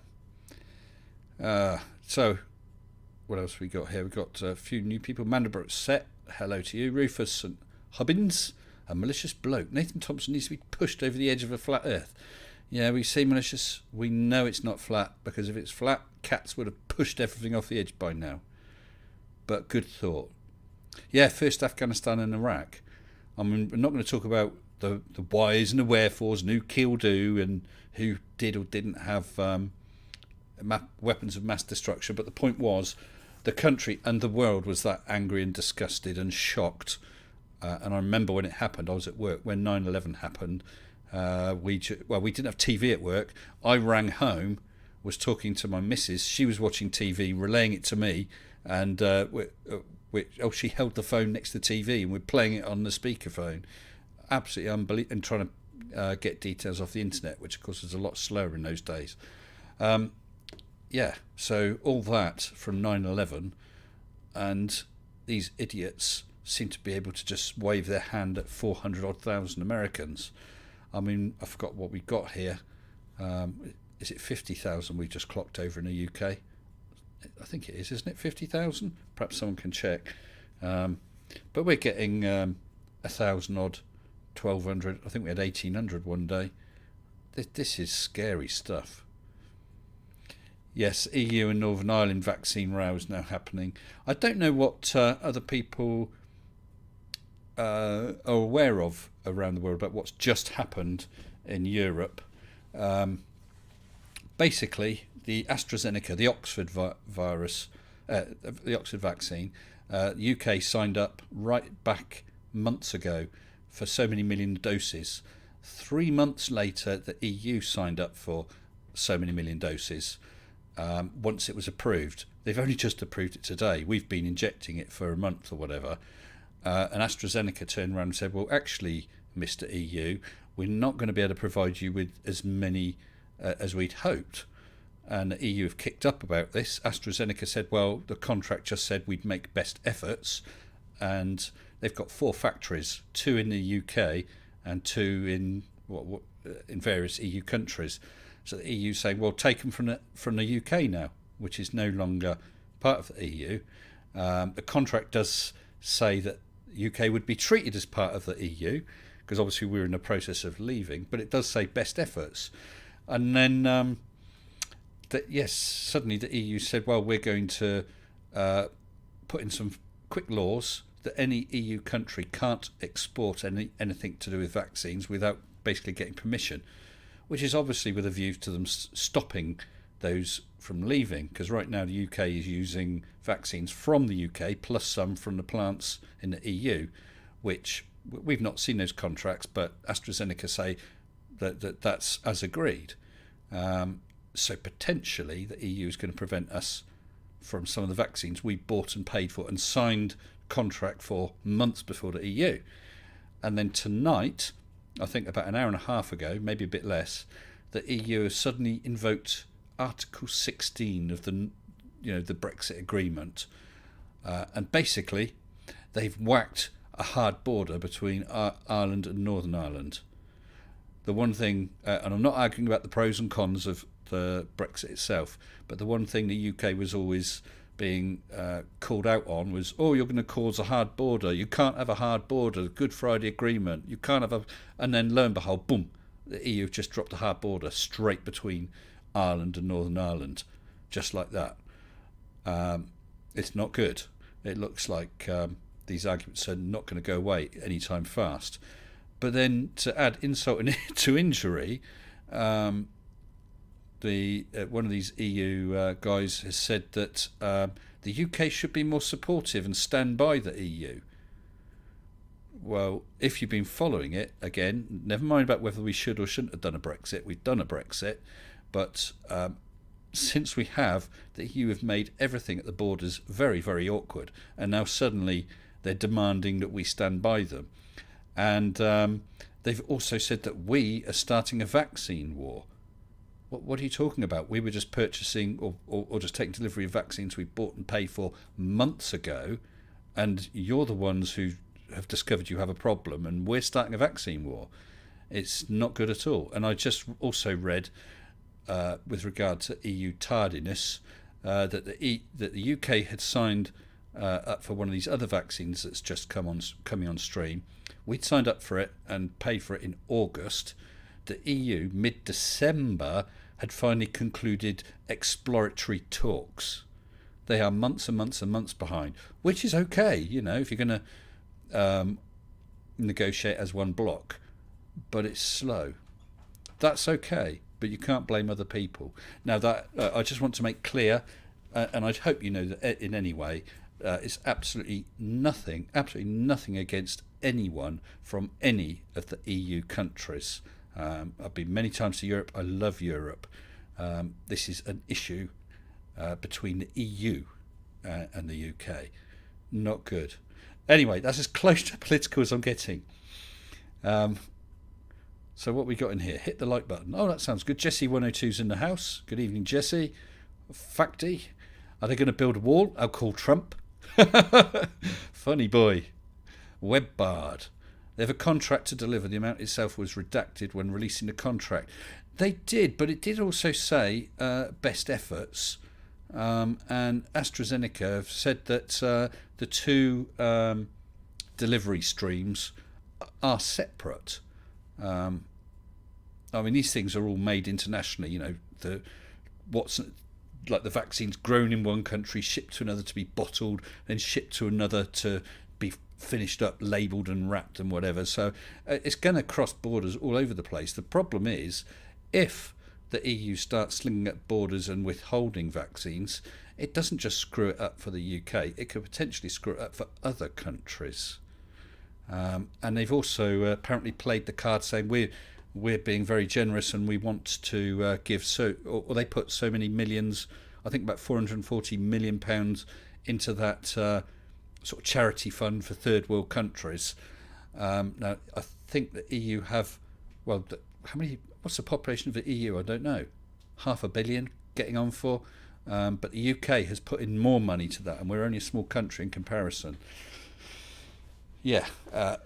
[SPEAKER 1] So, what else we got here? We've got a few new people. Mandelbrot Set hello to you. Rufus and Hubbins, a malicious bloke. Nathan Thompson needs to be pushed over the edge of a flat earth. Yeah, we say malicious. We know it's not flat, because if it's flat, cats would have pushed everything off the edge by now. But good thought. Yeah, first Afghanistan and Iraq. I mean, we're not going to talk about the whys and the wherefores and who killed who and who did or didn't have weapons of mass destruction. But the point was, the country and the world was that angry and disgusted and shocked. And I remember when it happened, I was at work when 9/11 happened. We didn't have TV at work. I rang home, was talking to my missus. She was watching TV, relaying it to me, and she held the phone next to the TV, and we're playing it on the speakerphone. Absolutely unbelievable, and trying to get details off the internet, which of course was a lot slower in those days. So all that from 9/11, and these idiots seem to be able to just wave their hand at 400,000 Americans. I mean, I forgot what we got here. Is it 50,000 we just clocked over in the UK? I think it is, isn't it? 50,000? Perhaps someone can check. But we're getting 1,000 odd, 1,200. I think we had 1,800 one day. This is scary stuff. Yes, EU and Northern Ireland vaccine rows now happening. I don't know what other people are aware of around the world about what's just happened in Europe. Basically, the AstraZeneca, the Oxford the Oxford vaccine, UK signed up right back months ago for so many million doses. 3 months later, the EU signed up for so many million doses. Once it was approved. They've only just approved it today. We've been injecting it for a month or whatever. And AstraZeneca turned around and said, well, actually, Mr. EU, we're not going to be able to provide you with as many as we'd hoped. And the EU have kicked up about this. AstraZeneca said, well, the contract just said we'd make best efforts. And they've got 4 factories, 2 in the UK and 2 in various EU countries. So the EU saying, well, take them from the UK now, which is no longer part of the EU. The contract does say that the UK would be treated as part of the EU, because obviously we're in the process of leaving, but it does say best efforts. And then, suddenly the EU said, well, we're going to put in some quick laws that any EU country can't export anything to do with vaccines without basically getting permission, which is obviously with a view to them stopping those from leaving, because right now the UK is using vaccines from the UK plus some from the plants in the EU, which we've not seen those contracts, but AstraZeneca say that's as agreed. So potentially the EU is going to prevent us from some of the vaccines we bought and paid for and signed contract for months before the EU. And then tonight, I think about an hour and a half ago, maybe a bit less, the EU has suddenly invoked Article 16 of the Brexit agreement, and basically they've whacked a hard border between Ireland and Northern Ireland. The one thing, and I'm not arguing about the pros and cons of the Brexit itself, but the one thing the UK was always being called out on was, oh, you're going to cause a hard border. You can't have a hard border. The Good Friday Agreement. You can't have a... And then lo and behold, boom, the EU just dropped a hard border straight between Ireland and Northern Ireland, just like that. It's not good. It looks like these arguments are not going to go away anytime fast. But then to add insult to injury, one of these EU guys has said that the UK should be more supportive and stand by the EU. Well, if you've been following it, again, never mind about whether we should or shouldn't have done a Brexit. We've done a Brexit, but since we have, the EU have made everything at the borders very, very awkward, and now suddenly they're demanding that we stand by them. And they've also said that we are starting a vaccine war. What are you talking about? We were just purchasing or just taking delivery of vaccines we bought and paid for months ago, and you're the ones who have discovered you have a problem, and we're starting a vaccine war. It's not good at all. And I just also read, with regard to EU tardiness, that the UK had signed up for one of these other vaccines that's just coming on stream. We'd signed up for it and paid for it in August. The EU, mid-December, had finally concluded exploratory talks. They are months and months and months behind, which is okay, if you're going to negotiate as one block, but it's slow. That's okay, but you can't blame other people. Now, that I just want to make clear, and I hope you know that in any way, it's absolutely nothing against anyone from any of the EU countries. I've been many times to Europe. I love Europe. This is an issue between the EU and the UK. Not good. Anyway, that's as close to political as I'm getting. So what we got in here? Hit the like button. Oh, that sounds good. Jesse 102's in the house. Good evening, Jesse. Facty. Are they going to build a wall? I'll call Trump. Funny boy. WebBard. They have a contract to deliver. The amount itself was redacted when releasing the contract. They did, but it did also say best efforts. And AstraZeneca have said that the two delivery streams are separate. I mean, these things are all made internationally. The vaccine's grown in one country, shipped to another to be bottled, then shipped to another to be finished up, labelled and wrapped and whatever. So it's going to cross borders all over the place. The problem is, if the EU starts slinging at borders and withholding vaccines, it doesn't just screw it up for the UK, it could potentially screw it up for other countries. And they've also apparently played the card saying we're being very generous and we want to give or they put so many millions, I think about £440 million into that sort of charity fund for third world countries. Now I think the EU have, what's the population of the EU? I don't know, 500 million getting on for, but the UK has put in more money to that, and we're only a small country in comparison. Yeah,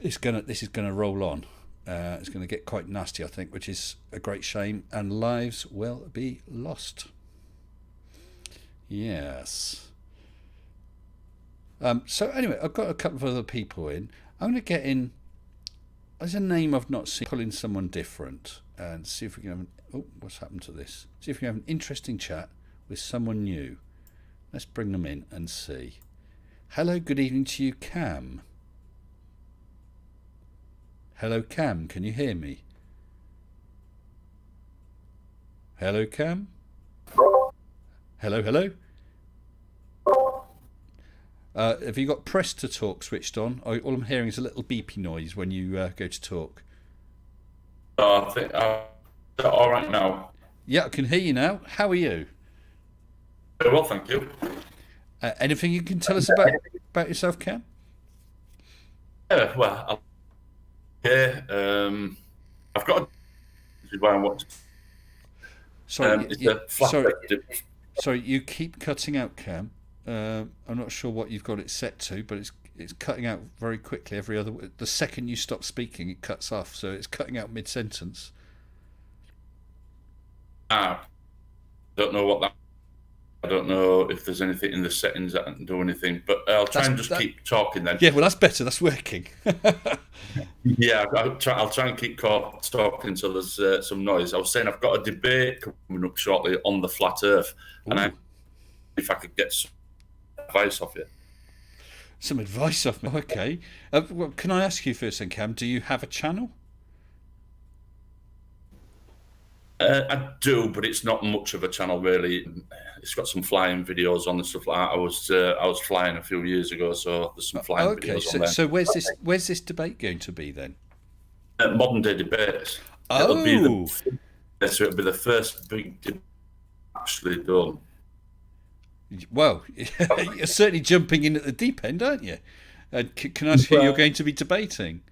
[SPEAKER 1] this is gonna roll on. It's going to get quite nasty, I think, which is a great shame, and lives will be lost. Yes. So anyway, I've got a couple of other people in. I'm going to get in. There's a name I've not seen. Pull in someone different and see if we can have what's happened to this? See if we can have an interesting chat with someone new. Let's bring them in and see. Hello, good evening to you, Cam. Hello, Cam. Can you hear me? Hello, Cam. Hello, hello. Have you got press to talk switched on? All I'm hearing is a little beepy noise when you go to talk.
[SPEAKER 3] I think all right now.
[SPEAKER 1] Yeah, I can hear you now. How are you?
[SPEAKER 3] Very well, thank you.
[SPEAKER 1] Anything you can tell us about yourself, Cam?
[SPEAKER 3] Well, I've got. This is why I want.
[SPEAKER 1] Sorry, you keep cutting out, Cam. I'm not sure what you've got it set to, but it's cutting out very quickly. The second you stop speaking, it cuts off. So it's cutting out mid-sentence.
[SPEAKER 3] Don't know what that. I don't know if there's anything in the settings that can do anything, but I'll try and just keep talking then.
[SPEAKER 1] Yeah, well, that's better. That's working.
[SPEAKER 3] Yeah, I'll try and keep talking so there's some noise. I was saying I've got a debate coming up shortly on the flat Earth, and if I could get some advice off you.
[SPEAKER 1] Some advice off me? Okay. Well, can I ask you first then, Cam, do you have a channel?
[SPEAKER 3] I do, but it's not much of a channel really. It's got some flying videos on and stuff like that. I was flying a few years ago, so there's some flying videos on there. So
[SPEAKER 1] where's this debate going to be then?
[SPEAKER 3] Modern day debates.
[SPEAKER 1] Oh.
[SPEAKER 3] It'll be the first big debate actually done.
[SPEAKER 1] Well, you're certainly jumping in at the deep end, aren't you? Can I ask who you're going to be debating?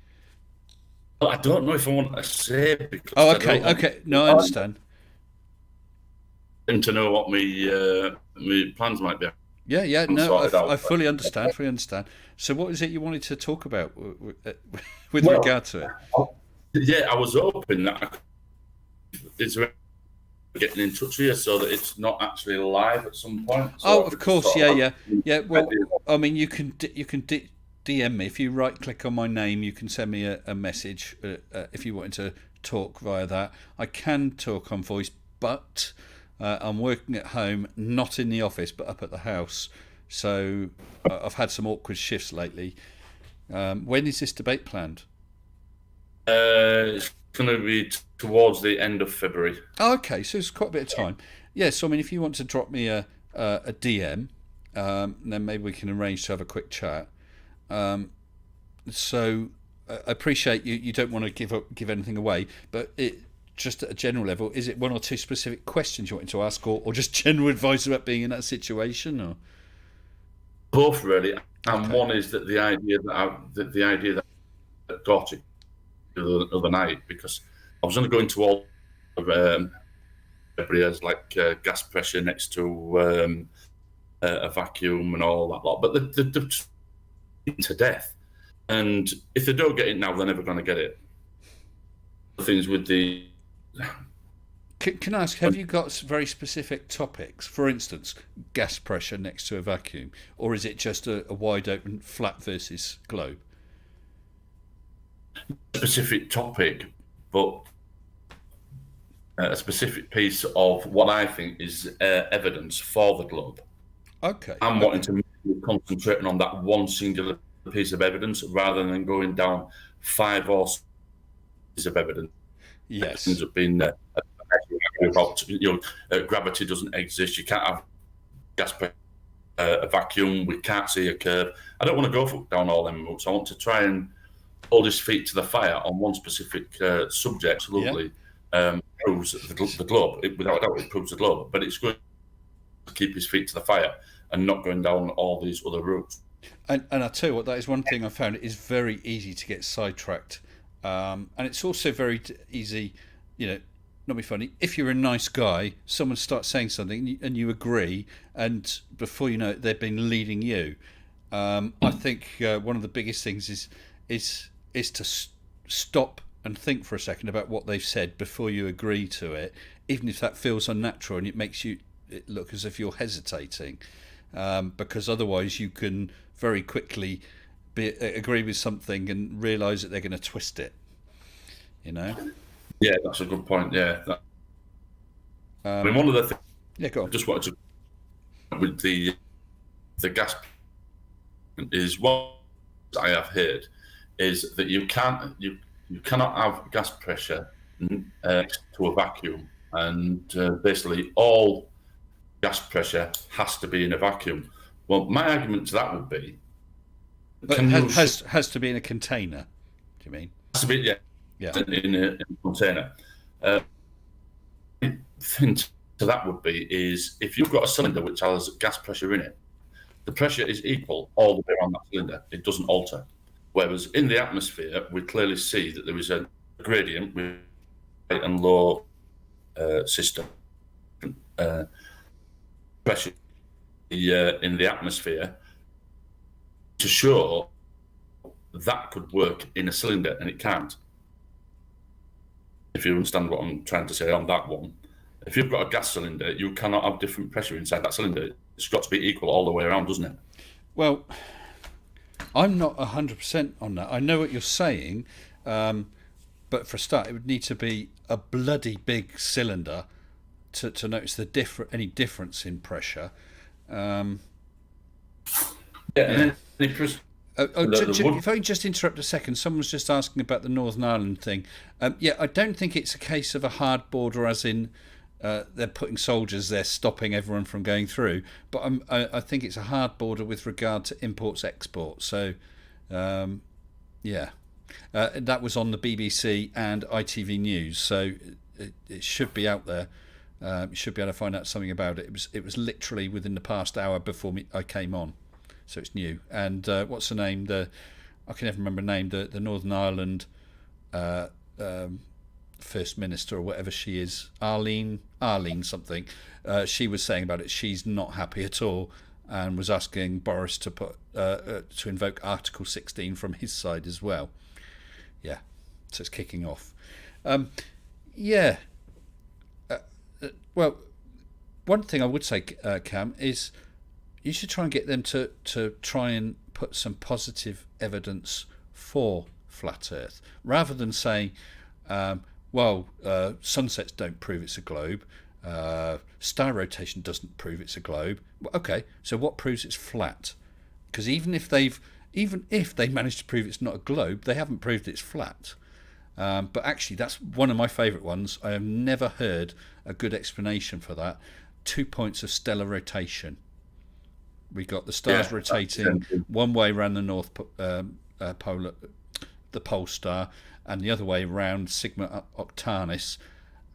[SPEAKER 3] Well, I don't know if I want to say because.
[SPEAKER 1] Oh, okay. No, I understand.
[SPEAKER 3] And to know what my plans might be.
[SPEAKER 1] Yeah. No, I fully understand. So, what is it you wanted to talk about with regard to it?
[SPEAKER 3] Yeah, I was hoping that getting in touch with you so that it's not actually live at some point.
[SPEAKER 1] Oh,
[SPEAKER 3] So
[SPEAKER 1] of course, yeah. Well, I mean, you can DM me if you right click on my name. You can send me a message if you wanted to talk via that. I can talk on voice, but I'm working at home, not in the office, but up at the house. So I've had some awkward shifts lately. When is this debate planned?
[SPEAKER 3] It's going to be towards the end of February.
[SPEAKER 1] Oh, okay, so it's quite a bit of time. Yeah, so I mean, if you want to drop me a DM, then maybe we can arrange to have a quick chat. So I appreciate you don't want to give anything away, but just at a general level, is it one or two specific questions you want to ask, or just general advice about being in that situation, or
[SPEAKER 3] both really? And
[SPEAKER 1] Okay.
[SPEAKER 3] one is that the idea that I got it the other night, because I was going to go into all areas like gas pressure next to a vacuum and all that lot, but they're to death. And if they don't get it now, they're never going to get it. The things with the
[SPEAKER 1] Can I ask, have you got very specific topics? For instance, gas pressure next to a vacuum, or is it just a wide open flat versus globe?
[SPEAKER 3] specific topic, but a specific piece of what I think is evidence for the globe.
[SPEAKER 1] Okay.
[SPEAKER 3] I'm wanting to concentrate on that one singular piece of evidence rather than going down 5 or 6 pieces of evidence.
[SPEAKER 1] Yes.
[SPEAKER 3] Ends up being gravity doesn't exist. You can't have gas pressure, a vacuum. We can't see a curve. I don't want to go down all them routes. I want to try and hold his feet to the fire on one specific subject. Absolutely, proves the globe. Without a doubt, it proves the globe. But it's going to keep his feet to the fire and not going down all these other routes.
[SPEAKER 1] And I tell you what, that is one thing I found. It is very easy to get sidetracked, and it's also very easy, not be funny. If you're a nice guy, someone starts saying something and you agree, and before you know it, they've been leading you. I think one of the biggest things is to stop and think for a second about what they've said before you agree to it, even if that feels unnatural and it makes it look as if you're hesitating, because otherwise you can very quickly agree with something and realise that they're going to twist it.
[SPEAKER 3] Yeah, that's a good point. Yeah, I mean, one of the things
[SPEAKER 1] go on.
[SPEAKER 3] I just wanted to with the gas is what I have heard is that you cannot have gas pressure next to a vacuum, and basically all gas pressure has to be in a vacuum. Well, my argument to that would be,
[SPEAKER 1] has to be in a container. Do you mean?
[SPEAKER 3] Has to be,
[SPEAKER 1] yeah,
[SPEAKER 3] in a container. Thing to that would be is if you've got a cylinder which has gas pressure in it, the pressure is equal all the way around that cylinder. It doesn't alter. Whereas in the atmosphere, we clearly see that there is a gradient with high and low system pressure in the atmosphere to show that could work in a cylinder, and it can't. If you understand what I'm trying to say on that one. If you've got a gas cylinder, you cannot have different pressure inside that cylinder. It's got to be equal all the way around, doesn't it?
[SPEAKER 1] Well, I'm not 100% on that. I know what you're saying, but for a start, it would need to be a bloody big cylinder to notice any difference in pressure. If I can just interrupt a second, someone was just asking about the Northern Ireland thing. I don't think it's a case of a hard border, as in they're putting soldiers there, stopping everyone from going through. But I think it's a hard border with regard to imports, exports. So, that was on the BBC and ITV News. So it should be out there. You should be able to find out something about it. It was literally within the past hour before I came on. So it's new. And what's her name? I can never remember her name. The Northern Ireland First Minister or whatever she is, Arlene something. She was saying about it. She's not happy at all, and was asking Boris to to invoke Article 16 from his side as well. Yeah, so it's kicking off. well, one thing I would say, Cam, is you should try and get them to try and put some positive evidence for flat Earth, rather than saying, sunsets don't prove it's a globe, star rotation doesn't prove it's a globe. Okay, so what proves it's flat? Because even if they manage to prove it's not a globe, they haven't proved it's flat. But actually, that's one of my favourite ones. I have never heard a good explanation for that. 2 points of stellar rotation. We got the stars rotating one way around the north pole, the pole star, and the other way around Sigma Octanis.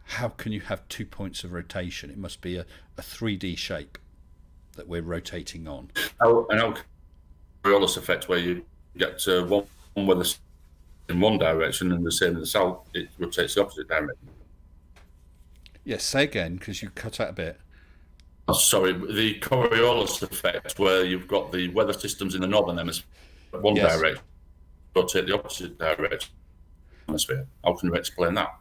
[SPEAKER 1] How can you have 2 points of rotation? It must be a 3D shape that we're rotating on.
[SPEAKER 3] An Coriolis effect, where you get one weather in one direction and the same in the south, it rotates the opposite direction.
[SPEAKER 1] Yes, say again, because you cut out a bit.
[SPEAKER 3] Oh, sorry, the Coriolis effect, where you've got the weather systems in the northern hemisphere, one direction, rotate the opposite direction. Hemisphere. How can you explain that?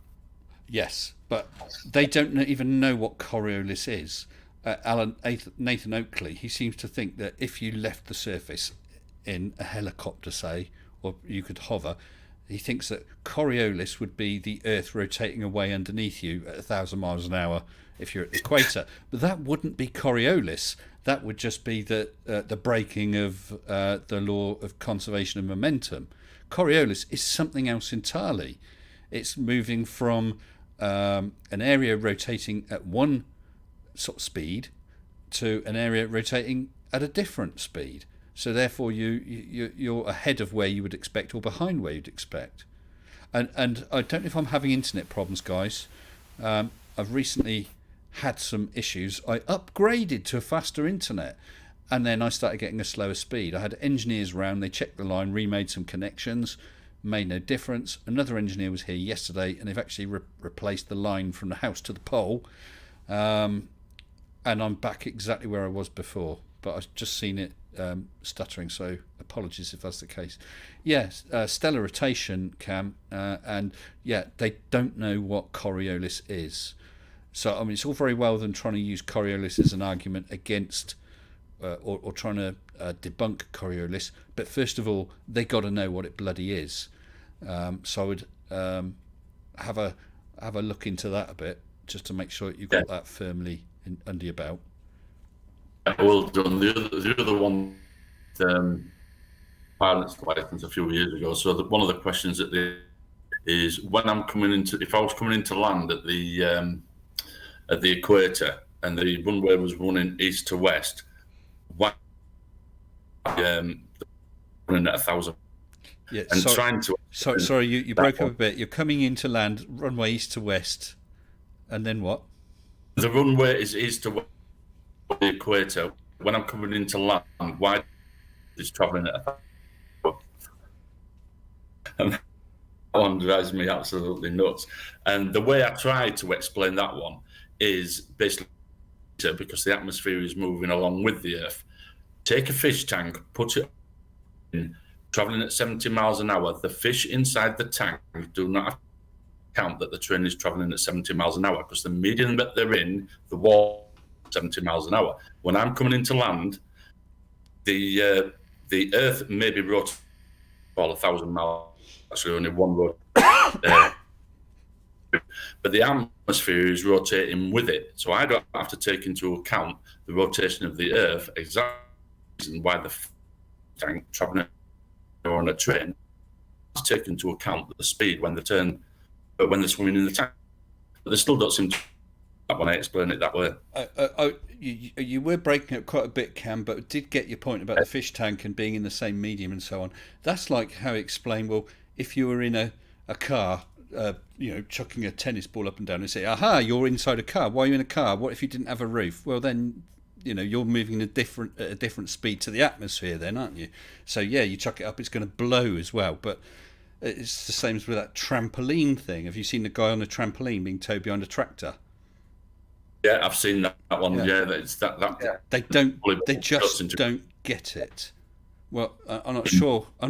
[SPEAKER 1] Yes, but they don't even know what Coriolis is. Nathan Oakley, he seems to think that if you left the surface in a helicopter, say, or you could hover, he thinks that Coriolis would be the Earth rotating away underneath you at 1,000 miles an hour if you're at the equator. But that wouldn't be Coriolis. That would just be the breaking of the law of conservation of momentum. Coriolis is something else entirely. It's moving from an area rotating at one sort of speed to an area rotating at a different speed. So therefore you're ahead of where you would expect or behind where you'd expect. And I don't know if I'm having internet problems, guys. I've recently had some issues. I upgraded to a faster internet, and then I started getting a slower speed. I had engineers round, they checked the line, remade some connections, made no difference. Another engineer was here yesterday, and they've actually replaced the line from the house to the pole, and I'm back exactly where I was before, but I've just seen it stuttering, so apologies if that's the case. Yes, stellar rotation, Cam, and yeah, they don't know what Coriolis is. So I mean, it's all very well them trying to use Coriolis as an argument against or trying to debunk Coriolis, but first of all, they got to know what it bloody is. So I would have a look into that a bit, just to make sure that you've got that firmly under your belt.
[SPEAKER 3] Well done. The other one, pilot's license a few years ago. So one of the questions is when I'm coming into, if I was coming into land at the equator and the runway was running east to west, why running at 1,000?
[SPEAKER 1] Yeah,
[SPEAKER 3] and trying to.
[SPEAKER 1] Sorry, you broke up a bit. You're coming into land, runway east to west, and then what?
[SPEAKER 3] The runway is east to west of the equator. When I'm coming into land, why is travelling at 1,000? And that one drives me absolutely nuts. And the way I try to explain that one is basically because the atmosphere is moving along with the Earth. Take a fish tank, put it in, travelling at 70 miles an hour. The fish inside the tank do not have to count that the train is travelling at 70 miles an hour, because the medium that they're in, the wall, 70 miles an hour. When I'm coming into land, the Earth may be rotating all 1,000 miles. Actually, only one road. But the atmosphere is rotating with it. So I don't have to take into account the rotation of the Earth, exactly why the tank traveling on a train has taken into account the speed when they turn, but when they're swimming in the tank. But they still don't seem to when I explain it that way.
[SPEAKER 1] You were breaking up quite a bit, Cam, but did get your point about the fish tank and being in the same medium and so on. That's like how you explain, well, if you were in a car, chucking a tennis ball up and down and say, aha, you're inside a car. Why are you in a car? What if you didn't have a roof? Well, then, you're moving at a different speed to the atmosphere then, aren't you? So, yeah, you chuck it up, it's going to blow as well. But it's the same as with that trampoline thing. Have you seen the guy on a trampoline being towed behind a tractor?
[SPEAKER 3] Yeah, I've seen that one. Yeah, it's that. Yeah.
[SPEAKER 1] They just don't get it. Well, I'm not sure. I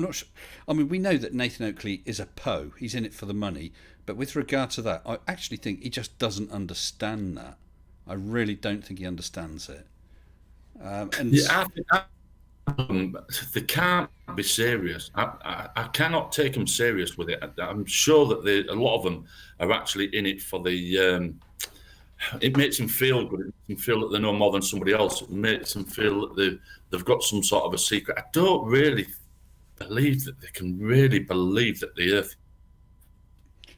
[SPEAKER 1] mean, we know that Nathan Oakley is a Poe. He's in it for the money. But with regard to that, I actually think he just doesn't understand that. I really don't think he understands it. And
[SPEAKER 3] Yeah, they can't be serious. I cannot take them serious with it. I'm sure that a lot of them are actually in it for the. It makes them feel good. It makes them feel that they know more than somebody else. It makes them feel that they've got some sort of a secret. I don't really believe that they can really believe that the Earth.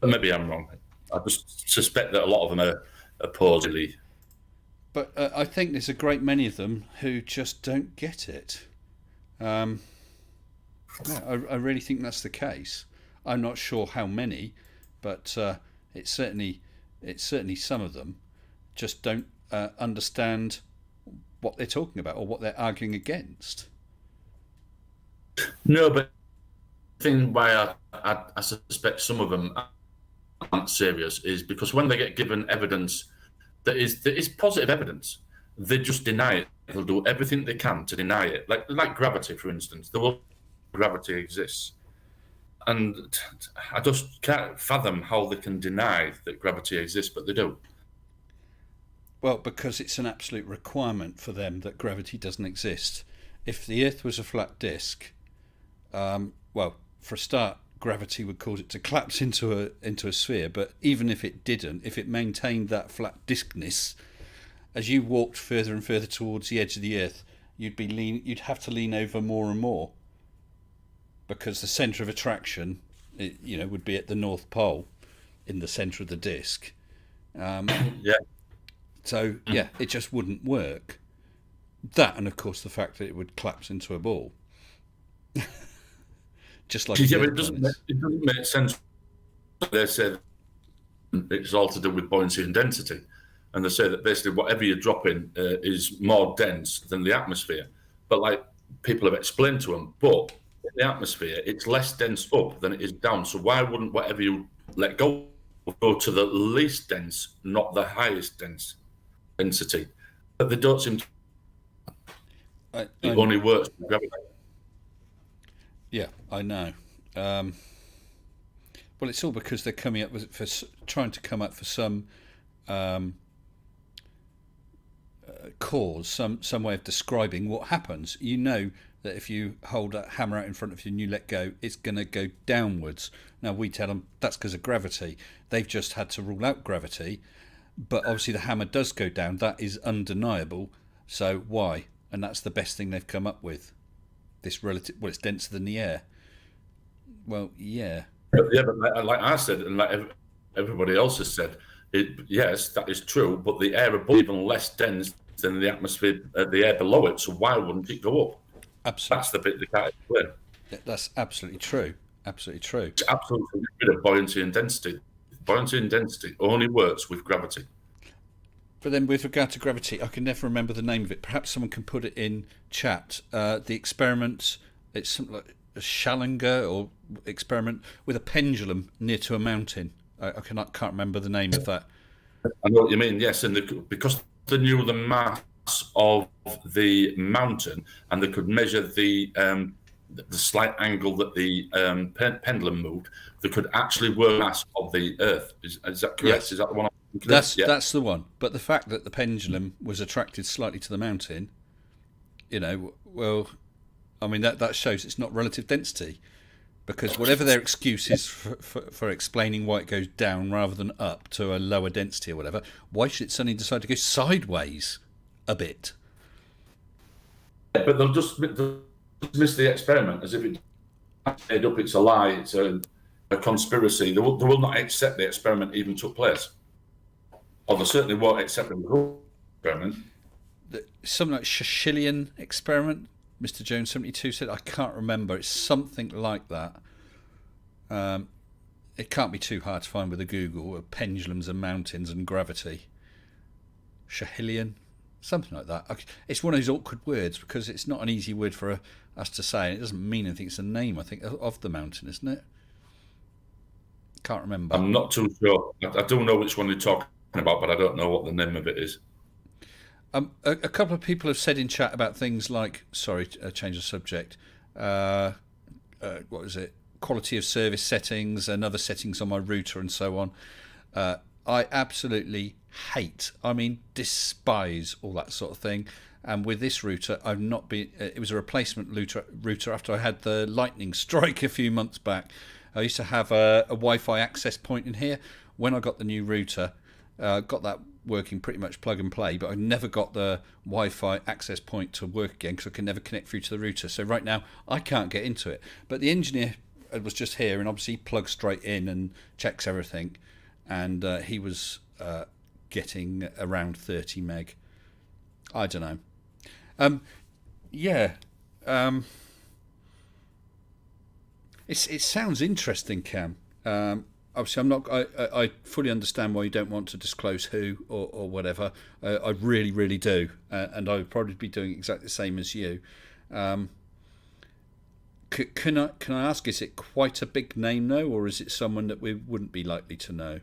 [SPEAKER 3] Maybe I'm wrong. I just suspect that a lot of them are supposedly.
[SPEAKER 1] but I think there's a great many of them who just don't get it. Yeah, I really think that's the case. I'm not sure how many, but it's certainly some of them just don't understand what they're talking about or what they're arguing against.
[SPEAKER 3] No, but the thing why I suspect some of them aren't serious is because when they get given evidence that is positive evidence, they just deny it. They'll do everything they can to deny it. Like gravity, for instance. Gravity exists. And I just can't fathom how they can deny that gravity exists, but they do.
[SPEAKER 1] Well, because it's an absolute requirement for them that gravity doesn't exist. If the Earth was a flat disk, well, for a start, gravity would cause it to collapse into a sphere. But even if it didn't, if it maintained that flat diskness, as you walked further and further towards the edge of the Earth, you'd have to lean over more and more, because the centre of attraction, would be at the North Pole, in the centre of the disk.
[SPEAKER 3] Yeah.
[SPEAKER 1] So yeah, it just wouldn't work. That, and of course the fact that it would collapse into a ball, just like
[SPEAKER 3] Yeah, but it doesn't make sense. They say it's all to do with buoyancy and density, and they say that basically whatever you drop in is more dense than the atmosphere. But like people have explained to them, but in the atmosphere it's less dense up than it is down. So why wouldn't whatever you let go to the least dense, not the highest density? But they don't seem to. It only works with gravity.
[SPEAKER 1] Yeah, I know. Well, it's all because they're coming up with trying to come up for some cause, some way of describing what happens. You know that if you hold a hammer out in front of you and you let go, it's going to go downwards. Now we tell them that's because of gravity. They've just had to rule out gravity, but obviously the hammer does go down. That is undeniable. So why? And that's the best thing they've come up with. This relative, well, it's denser than the air. Well, yeah.
[SPEAKER 3] Yeah, but like I said, and like everybody else has said, yes, that is true. But the air above is even less dense than the atmosphere, the air below it. So why wouldn't it go up?
[SPEAKER 1] Absolutely.
[SPEAKER 3] That's the bit they can't explain.
[SPEAKER 1] That's absolutely true. Absolutely true.
[SPEAKER 3] It's absolutely rid of buoyancy and density. Buoyancy and density only works with gravity.
[SPEAKER 1] But then, with regard to gravity, I can never remember the name of it. Perhaps someone can put it in chat. The experiment, it's something like a Schallinger or experiment with a pendulum near to a mountain. I can't remember the name of that.
[SPEAKER 3] I know what you mean. Yes, and because they knew the mass of the mountain and they could measure the slight angle that the pendulum moved, they could actually work the mass of the Earth. Is that correct?
[SPEAKER 1] Yes.
[SPEAKER 3] Is that the one?
[SPEAKER 1] That's the one. But the fact that the pendulum was attracted slightly to the mountain, well, I mean that shows it's not relative density, because whatever their excuse is for explaining why it goes down rather than up to a lower density or whatever, why should it suddenly decide to go sideways a bit?
[SPEAKER 3] Yeah, but they'll just dismiss the experiment as if it's made up, it's a lie, it's a conspiracy. They will not accept the experiment even took place. Or they certainly won't accept the experiment.
[SPEAKER 1] Something like Schillian experiment, Mr. Jones 72 said. I can't remember. It's something like that. It can't be too hard to find with a Google of pendulums and mountains and gravity. Schillian, something like that. It's one of those awkward words because it's not an easy word for us to say. And it doesn't mean anything. It's a name, I think, of the mountain, isn't it? Can't remember.
[SPEAKER 3] I'm not too sure. I do know which one you're talking about, but I don't know what the name of it is.
[SPEAKER 1] A couple of people have said in chat about things like, sorry, change of subject. What was it? Quality of service settings and other settings on my router and so on. I absolutely hate, I mean despise all that sort of thing. And with this router, I've not been. It was a replacement router after I had the lightning strike a few months back. I used to have a Wi-Fi access point in here. When I got the new router, got that working pretty much plug and play, but I never got the Wi-Fi access point to work again because I can never connect through to the router. So right now I can't get into it. But the engineer was just here and obviously plugs straight in and checks everything, and he was getting around 30 meg. I don't know. It sounds interesting, Cam. Obviously, I'm not. I fully understand why you don't want to disclose who or whatever. I really, really do, and I would probably be doing exactly the same as you. Can I ask? Is it quite a big name, though, or is it someone that we wouldn't be likely to know?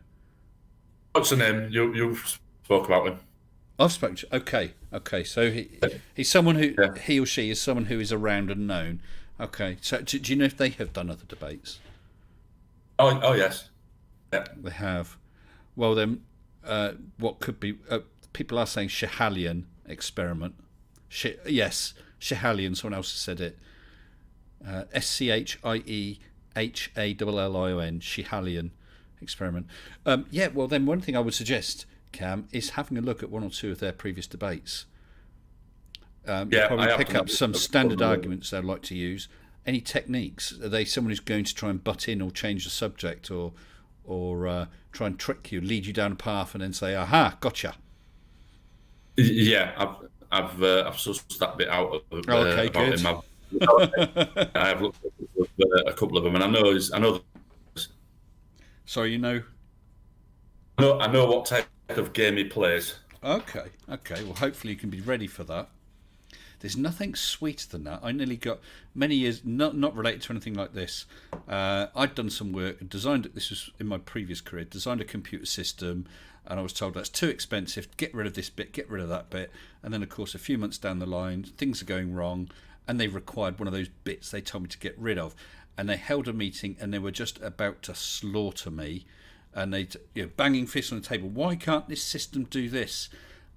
[SPEAKER 3] What's the name? You spoke about him.
[SPEAKER 1] I've spoken to. Okay. So he's someone who he or she is someone who is around and known. Okay. So do you know if they have done other debates?
[SPEAKER 3] Oh yes. Yeah.
[SPEAKER 1] They have. Well then, what could be? People are saying Schiehallion experiment. Yes, Schiehallion. Someone else has said it. SCHIEHALLION. Schiehallion experiment. Well then, one thing I would suggest, Cam, is having a look at one or two of their previous debates. Probably pick up some standard arguments they'd like to use. Any techniques? Are they someone who's going to try and butt in or change the subject or try and trick you, lead you down a path, and then say, "Aha, gotcha"?
[SPEAKER 3] Yeah, I've sussed that bit out of
[SPEAKER 1] okay,
[SPEAKER 3] about
[SPEAKER 1] good.
[SPEAKER 3] him. I have looked at a couple of them, and I know.
[SPEAKER 1] Sorry, you know.
[SPEAKER 3] I know what type of game he plays.
[SPEAKER 1] Okay. Well, hopefully you can be ready for that. There's nothing sweeter than that. I nearly got many years, not related to anything like this. I'd done some work, designed it. This was in my previous career. Designed a computer system, and I was told that's too expensive. Get rid of this bit, get rid of that bit. And then, of course, a few months down the line, things are going wrong, and they required one of those bits they told me to get rid of. And they held a meeting, and they were just about to slaughter me. And they, banging fists on the table. Why can't this system do this?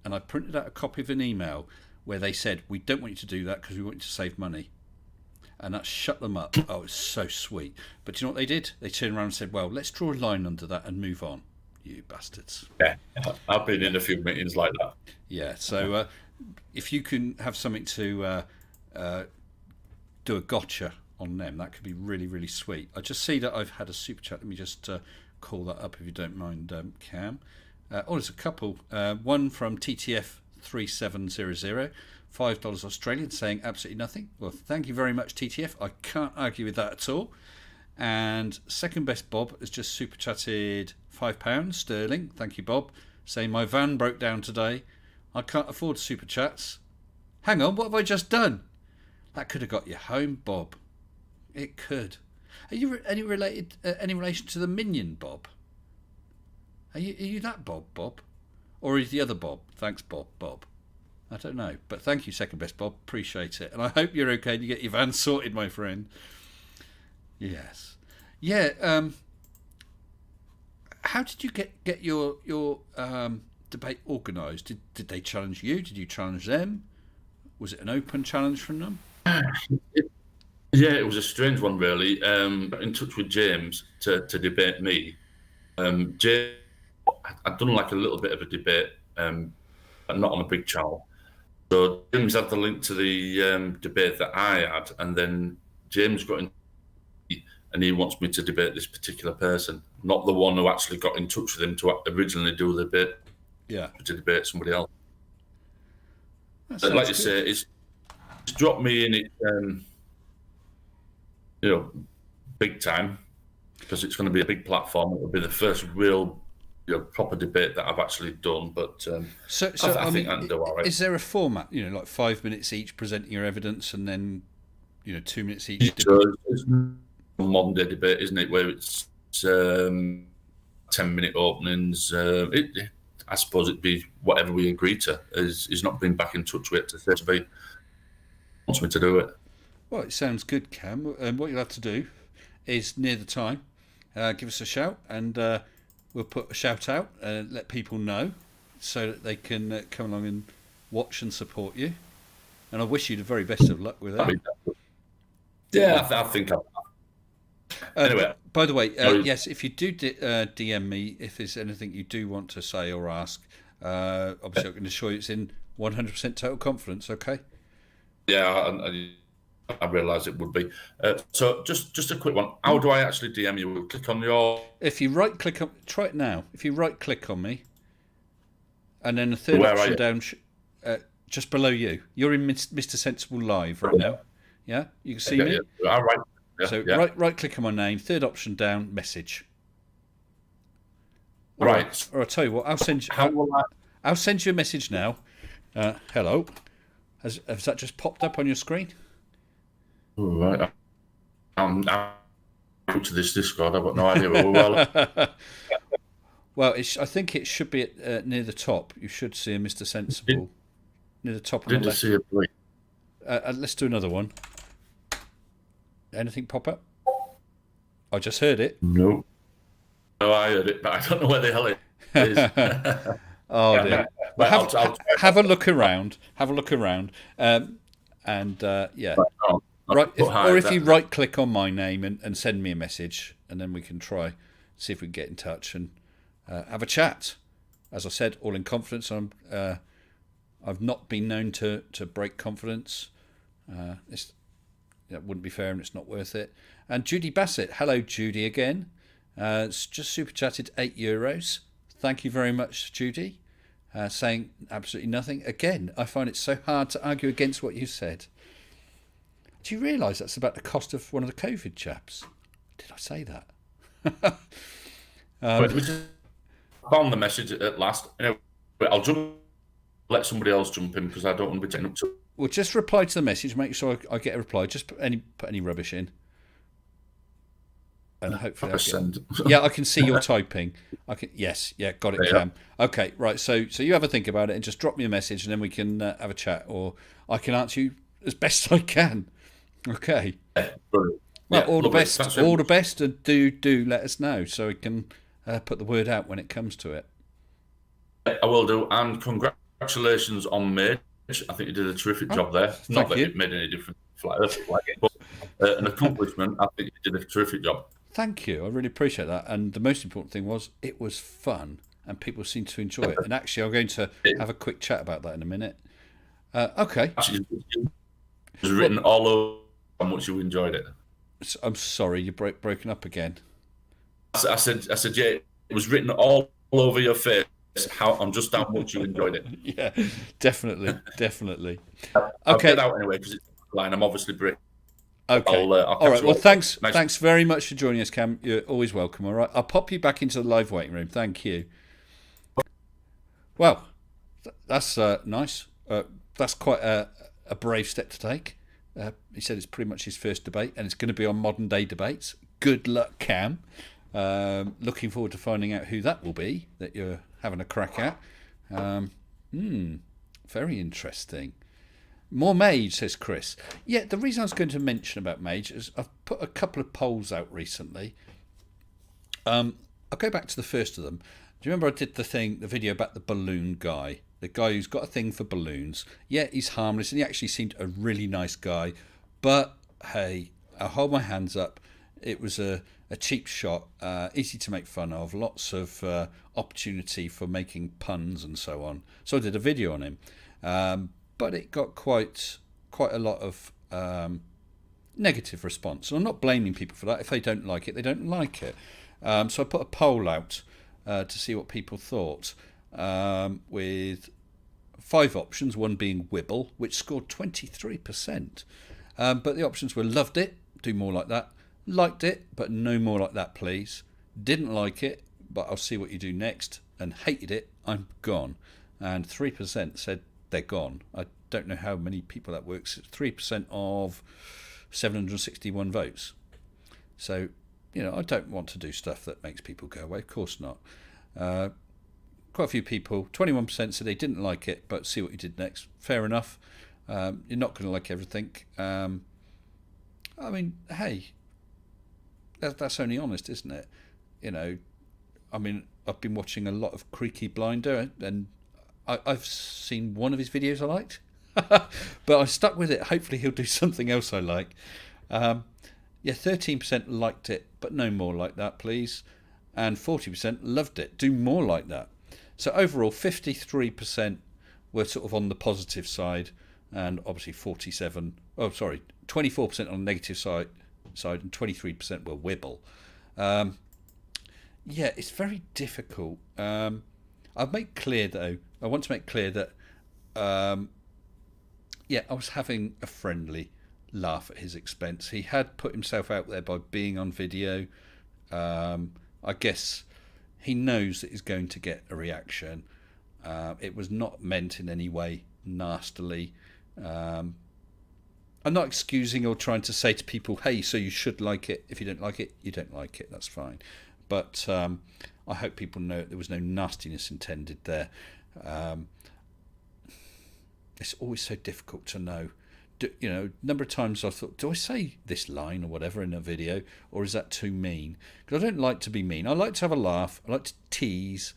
[SPEAKER 1] And I printed out a copy of an email where they said, we don't want you to do that because we want you to save money. And that shut them up. Oh, it's so sweet. But you know what they did? They turned around and said, well, let's draw a line under that and move on. You bastards.
[SPEAKER 3] Yeah, I've been in a few meetings like that.
[SPEAKER 1] Yeah, so if you can have something to do a gotcha on them, that could be really, really sweet. I just see that I've had a super chat. Let me just call that up if you don't mind, Cam. There's a couple. One from TTF 3700, $5 Australian, saying absolutely nothing. Well, thank you very much, TTF. I can't argue with that at all. And second best Bob has just super chatted £5 sterling. Thank you, Bob. Saying my van broke down today. I can't afford super chats. Hang on, what have I just done? That could have got you home, Bob. It could. Are you any relation to the Minion, Bob? Are you that Bob? Or is the other Bob? Thanks, Bob. I don't know. But thank you, second best Bob. Appreciate it. And I hope you're okay and you get your van sorted, my friend. Yes. Yeah. How did you get your debate organised? Did they challenge you? Did you challenge them? Was it an open challenge from them?
[SPEAKER 3] Yeah, it was a strange one, really. Got in touch with James to debate me. James, I'd done like a little bit of a debate, but not on a big channel. So James had the link to the debate that I had, and then James got in, and he wants me to debate this particular person, not the one who actually got in touch with him to originally do the debate.
[SPEAKER 1] Yeah,
[SPEAKER 3] to debate somebody else.
[SPEAKER 1] Like
[SPEAKER 3] you say, it's dropped me in it, big time, because it's going to be a big platform. It'll be the first real, proper debate that I've actually done. But I think I can do all right.
[SPEAKER 1] Is there a format? Like 5 minutes each presenting your evidence, and then 2 minutes each.
[SPEAKER 3] It's a modern day debate, isn't it? Where it's 10-minute openings. I suppose it'd be whatever we agree to. Is not been back in touch with to say to me wants me to do it.
[SPEAKER 1] Well, it sounds good, Cam. And what you'll have to do is near the time, give us a shout, and we'll put a shout out and let people know. so that they can come along and watch and support you. And I wish you the very best of luck with
[SPEAKER 3] I
[SPEAKER 1] that.
[SPEAKER 3] mean, yeah, I think. Anyway,
[SPEAKER 1] by the way,
[SPEAKER 3] sorry.
[SPEAKER 1] yes, if you do DM me, if there's anything you do want to say or ask, obviously I can assure you it's in 100% total confidence. Okay.
[SPEAKER 3] Yeah, I realise it would be. So just a quick one. How do I actually DM you? Click on your.
[SPEAKER 1] If you right click on, try it now. If you right click on me, and then the third
[SPEAKER 3] Where are
[SPEAKER 1] option
[SPEAKER 3] you?
[SPEAKER 1] down, just below you, you're in Mr. Sensible Live right now. Yeah, you can see me.
[SPEAKER 3] Yeah. All right. Yeah,
[SPEAKER 1] So
[SPEAKER 3] yeah.
[SPEAKER 1] right click on my name, third option down, message.
[SPEAKER 3] Right.
[SPEAKER 1] Or I'll tell you what, I'll send you.
[SPEAKER 3] How will
[SPEAKER 1] I'll send you a message now. Hello. Has that just popped up on your screen?
[SPEAKER 3] All right. I'm to this Discord. I've got no idea where we're
[SPEAKER 1] Well, I think it should be near the top. You should see a Mr. Sensible near the top on the
[SPEAKER 3] Did you
[SPEAKER 1] left.
[SPEAKER 3] see a blink?
[SPEAKER 1] Let's do another one. Anything pop up? I just heard it.
[SPEAKER 3] No. No, I heard it, but I don't know where the hell it is.
[SPEAKER 1] Oh dear. Well,
[SPEAKER 3] I'll
[SPEAKER 1] have a look around. Have a look around. Yeah. Right. If you right click on my name and send me a message, and then we can try see if we can get in touch and have a chat. As I said, all in confidence. I've not been known to break confidence. That wouldn't be fair, and it's not worth it. And Judy Bassett, hello Judy again. It's just super chatted €8. Thank you very much, Judy. Saying absolutely nothing. Again, I find it so hard to argue against what you said. Do you realise that's about the cost of one of the COVID chaps? Did I say that?
[SPEAKER 3] We just found the message at last. Anyway, I'll let somebody else jump in because I don't want to be taken up to.
[SPEAKER 1] Well, just reply to the message. Make sure I get a reply. Just put any rubbish in, and hopefully I'll
[SPEAKER 3] Send.
[SPEAKER 1] yeah, I can see you're typing. Yes, got it,
[SPEAKER 3] Yeah.
[SPEAKER 1] Cam. Okay, right. So you have a think about it and just drop me a message, and then we can have a chat, or I can answer you as best I can. Okay.
[SPEAKER 3] Yeah, brilliant.
[SPEAKER 1] Well,
[SPEAKER 3] Yeah,
[SPEAKER 1] all the
[SPEAKER 3] lovely.
[SPEAKER 1] best.
[SPEAKER 3] Thanks very
[SPEAKER 1] All
[SPEAKER 3] much.
[SPEAKER 1] the best, and do let us know so we can put the word out when it comes to it.
[SPEAKER 3] I will do, and congratulations on Mage. I think you did a terrific job there. Not that
[SPEAKER 1] you.
[SPEAKER 3] it made any difference, but an accomplishment. I think you did a terrific job.
[SPEAKER 1] Thank you. I really appreciate that. And the most important thing was it was fun, and people seemed to enjoy it. And actually, I'm going to have a quick chat about that in a minute. Okay.
[SPEAKER 3] Actually, it was written all over how much you enjoyed it.
[SPEAKER 1] I'm sorry, you're broken up again.
[SPEAKER 3] I said, yeah, it was written all over your face. How much you enjoyed it.
[SPEAKER 1] Yeah, definitely.
[SPEAKER 3] I'll
[SPEAKER 1] Okay.
[SPEAKER 3] get out anyway because it's line. I'm obviously breaking.
[SPEAKER 1] Okay.
[SPEAKER 3] I'll
[SPEAKER 1] All
[SPEAKER 3] catch
[SPEAKER 1] right.
[SPEAKER 3] you
[SPEAKER 1] Well,
[SPEAKER 3] all.
[SPEAKER 1] thanks.
[SPEAKER 3] Nice.
[SPEAKER 1] Thanks very much for joining us, Cam. You're always welcome. All right. I'll pop you back into the live waiting room. Thank you. Well, that's nice. That's quite a brave step to take. He said it's pretty much his first debate, and it's going to be on modern day debates. Good luck, Cam. Looking forward to finding out who that will be that you're having a crack at. Very interesting. More Mage, says Chris. Yeah, the reason I was going to mention about Mage is I've put a couple of polls out recently. I'll go back to the first of them. Do you remember I did the video about the balloon guy? The guy who's got a thing for balloons. Yeah, he's harmless and he actually seemed a really nice guy. But, hey, I hold my hands up. It was a cheap shot, easy to make fun of, lots of opportunity for making puns and so on. So I did a video on him. But it got quite a lot of negative response. And I'm not blaming people for that. If they don't like it, they don't like it. So I put a poll out to see what people thought, with 5 options, one being Wibble, which scored 23%. But the options were loved it, do more like that, liked it, but no more like that, please. Didn't like it, but I'll see what you do next, and hated it, I'm gone. And 3% said they're gone. I don't know how many people that works. It's 3% of 761 votes. So, I don't want to do stuff that makes people go away. Of course not. Quite a few people, 21% said they didn't like it, but see what you did next. Fair enough. You're not going to like everything. I mean, hey, that's only honest, isn't it? I mean, I've been watching a lot of Creaky Blinder, and I've seen one of his videos I liked, but I stuck with it. Hopefully he'll do something else I like. Yeah, 13% liked it, but no more like that, please. And 40% loved it. Do more like that. So overall, 53% were sort of on the positive side, and obviously 24% on the negative side, and 23% were Wibble. Yeah, it's very difficult. I'll make clear though. I want to make clear that, yeah, I was having a friendly laugh at his expense. He had put himself out there by being on video. I guess he knows that he's going to get a reaction. It was not meant in any way nastily. I'm not excusing or trying to say to people, hey, so you should like it. If you don't like it, you don't like it. That's fine. But I hope people know there was no nastiness intended there. It's always so difficult to know. A number of times I thought, do I say this line or whatever in a video, or is that too mean? Because I don't like to be mean. I like to have a laugh. I like to tease.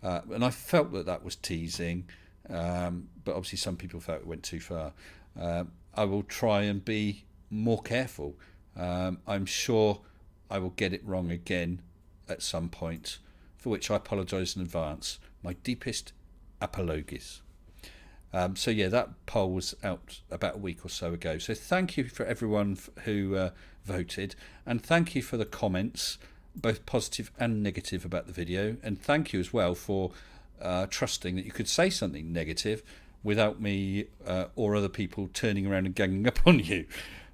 [SPEAKER 1] And I felt that was teasing. But obviously some people felt it went too far. I will try and be more careful. I'm sure I will get it wrong again at some point, for which I apologise in advance. My deepest apologies. So yeah, that poll was out about a week or so ago. So thank you for everyone who voted, and thank you for the comments, both positive and negative, about the video. And thank you as well for trusting that you could say something negative without me or other people turning around and ganging up on you.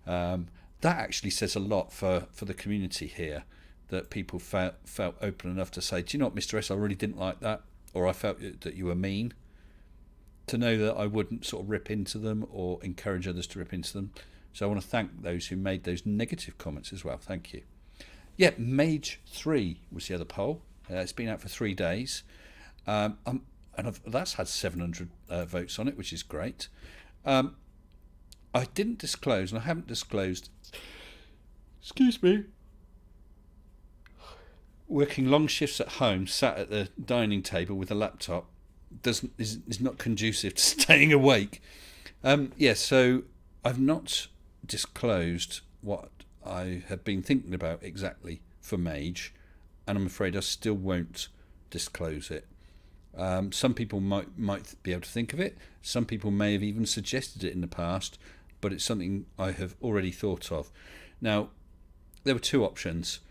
[SPEAKER 1] That actually says a lot for the community here, that people felt open enough to say, do you know what, Mr. S, I really didn't like that, or I felt that you were mean. To know that I wouldn't sort of rip into them or encourage others to rip into them. So I want to thank those who made those negative comments as well. Thank you. Yeah, Mage 3 was the other poll. It's been out for 3 days. That's had 700 votes on it, which is great. I didn't disclose, and I haven't disclosed, excuse me, working long shifts at home, sat at the dining table with a laptop, is not conducive to staying awake. So I've not disclosed what I have been thinking about exactly for Mage, and I'm afraid I still won't disclose it. Some people might be able to think of it. Some people may have even suggested it in the past, but it's something I have already thought of. Now, there were 2 options.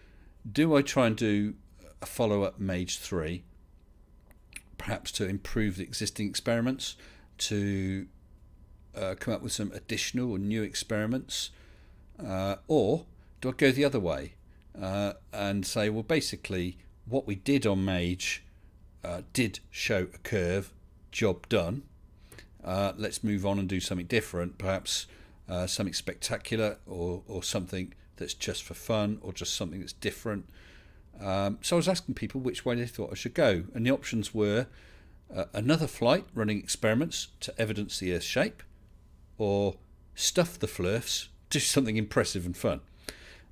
[SPEAKER 1] Do I try and do a follow-up Mage 3, perhaps to improve the existing experiments, to come up with some additional or new experiments, or do I go the other way and say, well, basically what we did on Mage did show a curve, job done, let's move on and do something different, perhaps something spectacular, or something that's just for fun, or just something that's different. So I was asking people which way they thought I should go, and the options were another flight running experiments to evidence the Earth's shape, or stuff the flurfs, do something impressive and fun.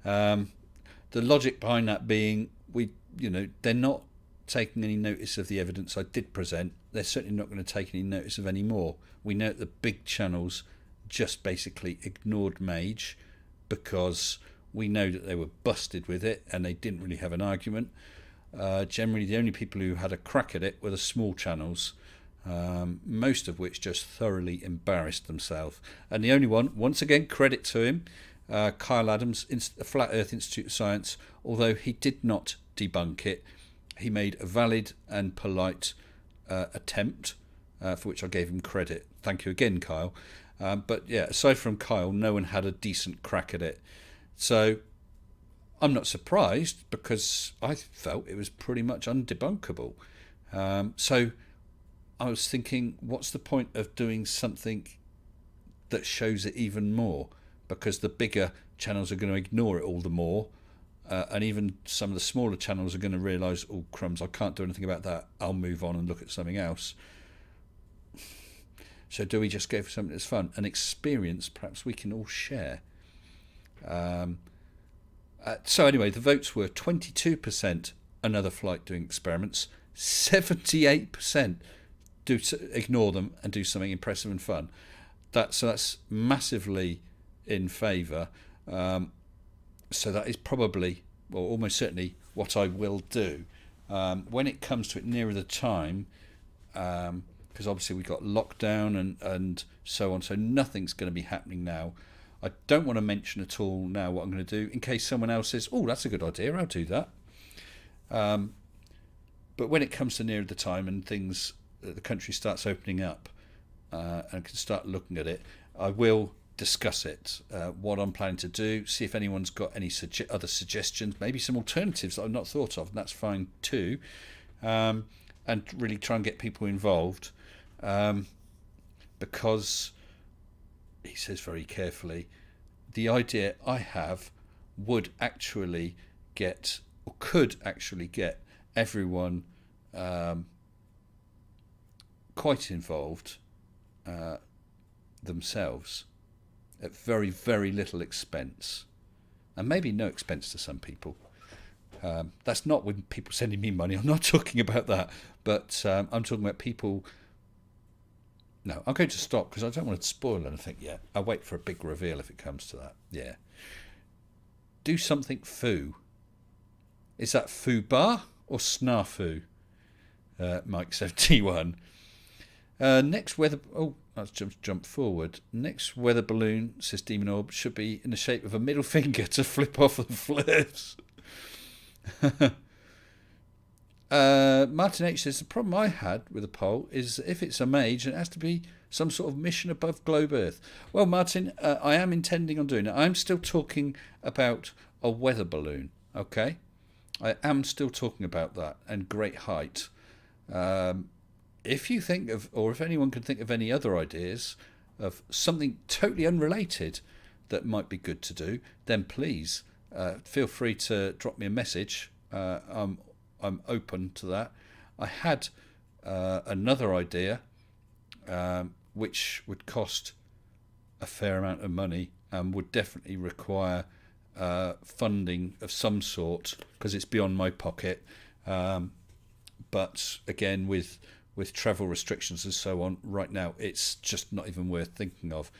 [SPEAKER 1] The logic behind that being, they're not taking any notice of the evidence I did present. They're certainly not going to take any notice of any more. We know that the big channels just basically ignored Mage because we know that they were busted with it and they didn't really have an argument. Generally, the only people who had a crack at it were the small channels, most of which just thoroughly embarrassed themselves. And the only one, once again, credit to him, Kyle Adams, Flat Earth Institute of Science, although he did not debunk it, he made a valid and polite attempt, for which I gave him credit. Thank you again, Kyle. But yeah, aside from Kyle, no one had a decent crack at it. So I'm not surprised, because I felt it was pretty much undebunkable. So I was thinking, what's the point of doing something that shows it even more? Because the bigger channels are going to ignore it all the more. And even some of the smaller channels are going to realise, oh, crumbs, I can't do anything about that. I'll move on and look at something else. So do we just go for something that's fun? An experience perhaps we can all share. So anyway, the votes were 22% another flight doing experiments, 78% ignore them and do something impressive and fun. So that's massively in favour. So that is probably, well, almost certainly what I will do. When it comes to it nearer the time, because obviously we've got lockdown and so on, so nothing's going to be happening now. I don't want to mention at all now what I'm going to do in case someone else says, oh, that's a good idea, I'll do that. But when it comes to nearer the time and things, the country starts opening up and can start looking at it, I will discuss it, what I'm planning to do, see if anyone's got any other suggestions, maybe some alternatives that I've not thought of, and that's fine too, and really try and get people involved, because he says very carefully, the idea I have would actually get, or could actually get, everyone quite involved themselves at very, very little expense, and maybe no expense to some people. That's not with people sending me money. I'm not talking about that, but I'm talking about people. No, I'm going to stop because I don't want to spoil anything yet. I'll wait for a big reveal if it comes to that. Yeah. Do something foo. Is that foo bar or snafu? Mike 71. Next weather. Oh, let's jump forward. Next weather balloon, says Demon Orb, should be in the shape of a middle finger to flip off the flips. Martin H says the problem I had with the poll is if it's a mage, it has to be some sort of mission above globe Earth. Well, Martin, I am intending on doing it. I'm still talking about a weather balloon. Okay, I am still talking about that and great height. If you think of, or if anyone can think of any other ideas of something totally unrelated that might be good to do, then please feel free to drop me a message. I'm open to that. I had another idea which would cost a fair amount of money and would definitely require funding of some sort because it's beyond my pocket. But again, with travel restrictions and so on, right now it's just not even worth thinking of.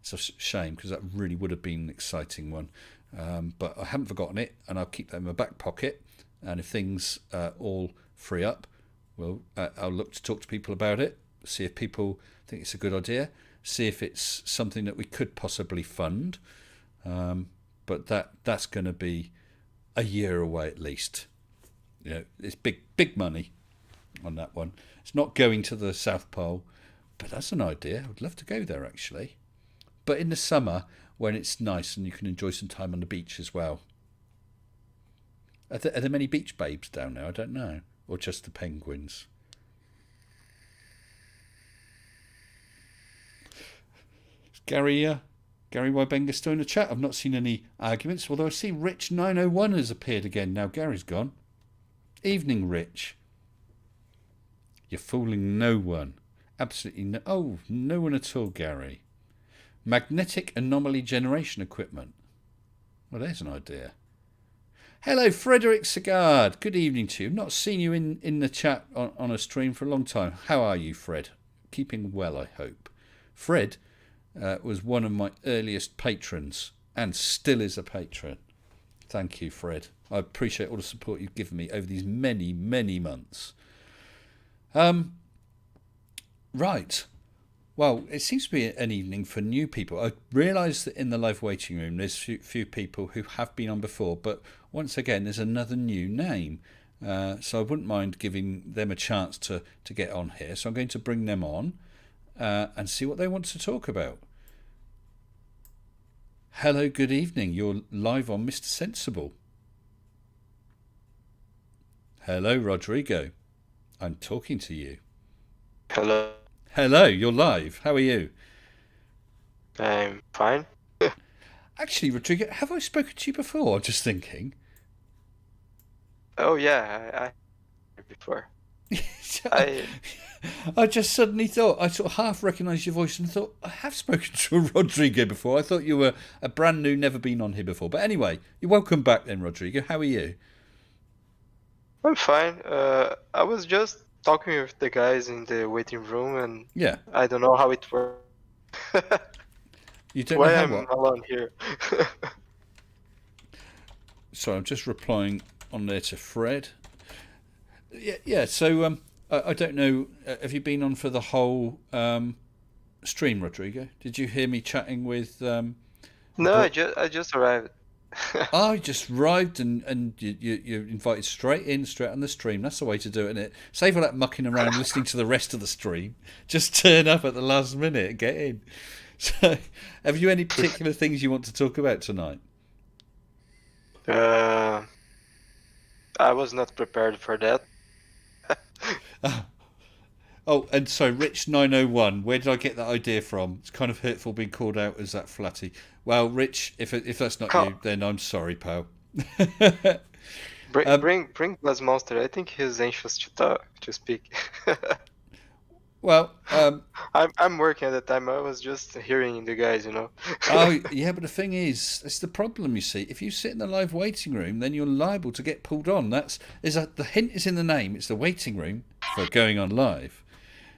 [SPEAKER 1] It's a shame because that really would have been an exciting one. But I haven't forgotten it, and I'll keep that in my back pocket. And if things all free up, well, I'll look to talk to people about it, see if people think it's a good idea, see if it's something that we could possibly fund. But that's going to be a year away at least. You know, it's big money on that one. It's not going to the South Pole, but that's an idea. I would love to go there actually. But in the summer when it's nice and you can enjoy some time on the beach as well. Are there many beach babes down there? I don't know. Or just the penguins? Is Gary Wybenga still in the chat? I've not seen any arguments, although I see Rich 901 has appeared again. Now Gary's gone. Evening, Rich. You're fooling no one. Absolutely no. Oh, no one at all, Gary. Magnetic anomaly generation equipment. Well, there's an idea. Hello, Frederick Sagard. Good evening to you. I've not seen you in the chat on a stream for a long time. How are you, Fred? Keeping well, I hope. Fred was one of my earliest patrons and still is a patron. Thank you, Fred. I appreciate all the support you've given me over these many, many months. Right. Well, it seems to be an evening for new people. I realise that in the live waiting room there's few people who have been on before, but once again there's another new name. So I wouldn't mind giving them a chance to get on here. So I'm going to bring them on and see what they want to talk about. Hello, good evening. You're live on Mr. Sensible. Hello, Rodrigo. I'm talking to you.
[SPEAKER 4] Hello.
[SPEAKER 1] Hello, you're live. How are you?
[SPEAKER 4] I'm fine.
[SPEAKER 1] Actually, Rodrigo, have I spoken to you before? I'm just thinking.
[SPEAKER 4] Oh yeah, I before.
[SPEAKER 1] I just suddenly thought, I sort of half recognised your voice and thought, I have spoken to Rodrigo before. I thought you were a brand new, never been on here before. But anyway, you're welcome back then, Rodrigo. How are you?
[SPEAKER 4] I'm fine. I was just talking with the guys in the waiting room, and
[SPEAKER 1] Yeah.
[SPEAKER 4] I don't know how it works.
[SPEAKER 1] You don't
[SPEAKER 4] Why
[SPEAKER 1] know how
[SPEAKER 4] I'm
[SPEAKER 1] what?
[SPEAKER 4] alone here?
[SPEAKER 1] So I'm just replying on there to Fred. Yeah. So I don't know. Have you been on for the whole stream, Rodrigo? Did you hear me chatting with?
[SPEAKER 4] No,
[SPEAKER 1] Bro-
[SPEAKER 4] I just arrived.
[SPEAKER 1] I just arrived and you're invited straight on the stream. That's the way to do it, isn't it? Save all that mucking around listening to the rest of the stream. Just turn up at the last minute and get in. So, have you any particular things you want to talk about tonight?
[SPEAKER 4] I was not prepared for that.
[SPEAKER 1] Oh, and so Rich901, where did I get that idea from? It's kind of hurtful being called out as that flatty. Well, Rich, if that's not you, then I'm sorry, pal.
[SPEAKER 4] Bring Buzz Monster. I think he's anxious to speak.
[SPEAKER 1] Well,
[SPEAKER 4] I'm working at the time. I was just hearing the guys, you know.
[SPEAKER 1] oh yeah, but the thing is, it's the problem. You see, if you sit in the live waiting room, then you're liable to get pulled on. The hint is in the name. It's the waiting room for going on live.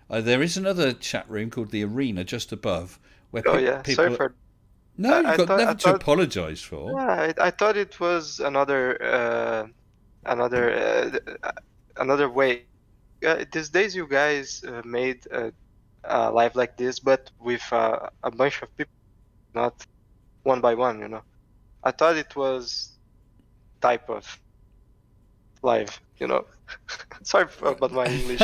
[SPEAKER 1] There is another chat room called the Arena just above, where
[SPEAKER 4] Oh yeah,
[SPEAKER 1] people.
[SPEAKER 4] sorry for.
[SPEAKER 1] No, you've
[SPEAKER 4] I
[SPEAKER 1] got
[SPEAKER 4] thought-
[SPEAKER 1] never
[SPEAKER 4] I
[SPEAKER 1] to
[SPEAKER 4] thought-
[SPEAKER 1] apologise for.
[SPEAKER 4] Yeah, I thought it was another way. These days, you guys made a live like this, but with a bunch of people, not one by one. You know, I thought it was type of live. You know, sorry about my English.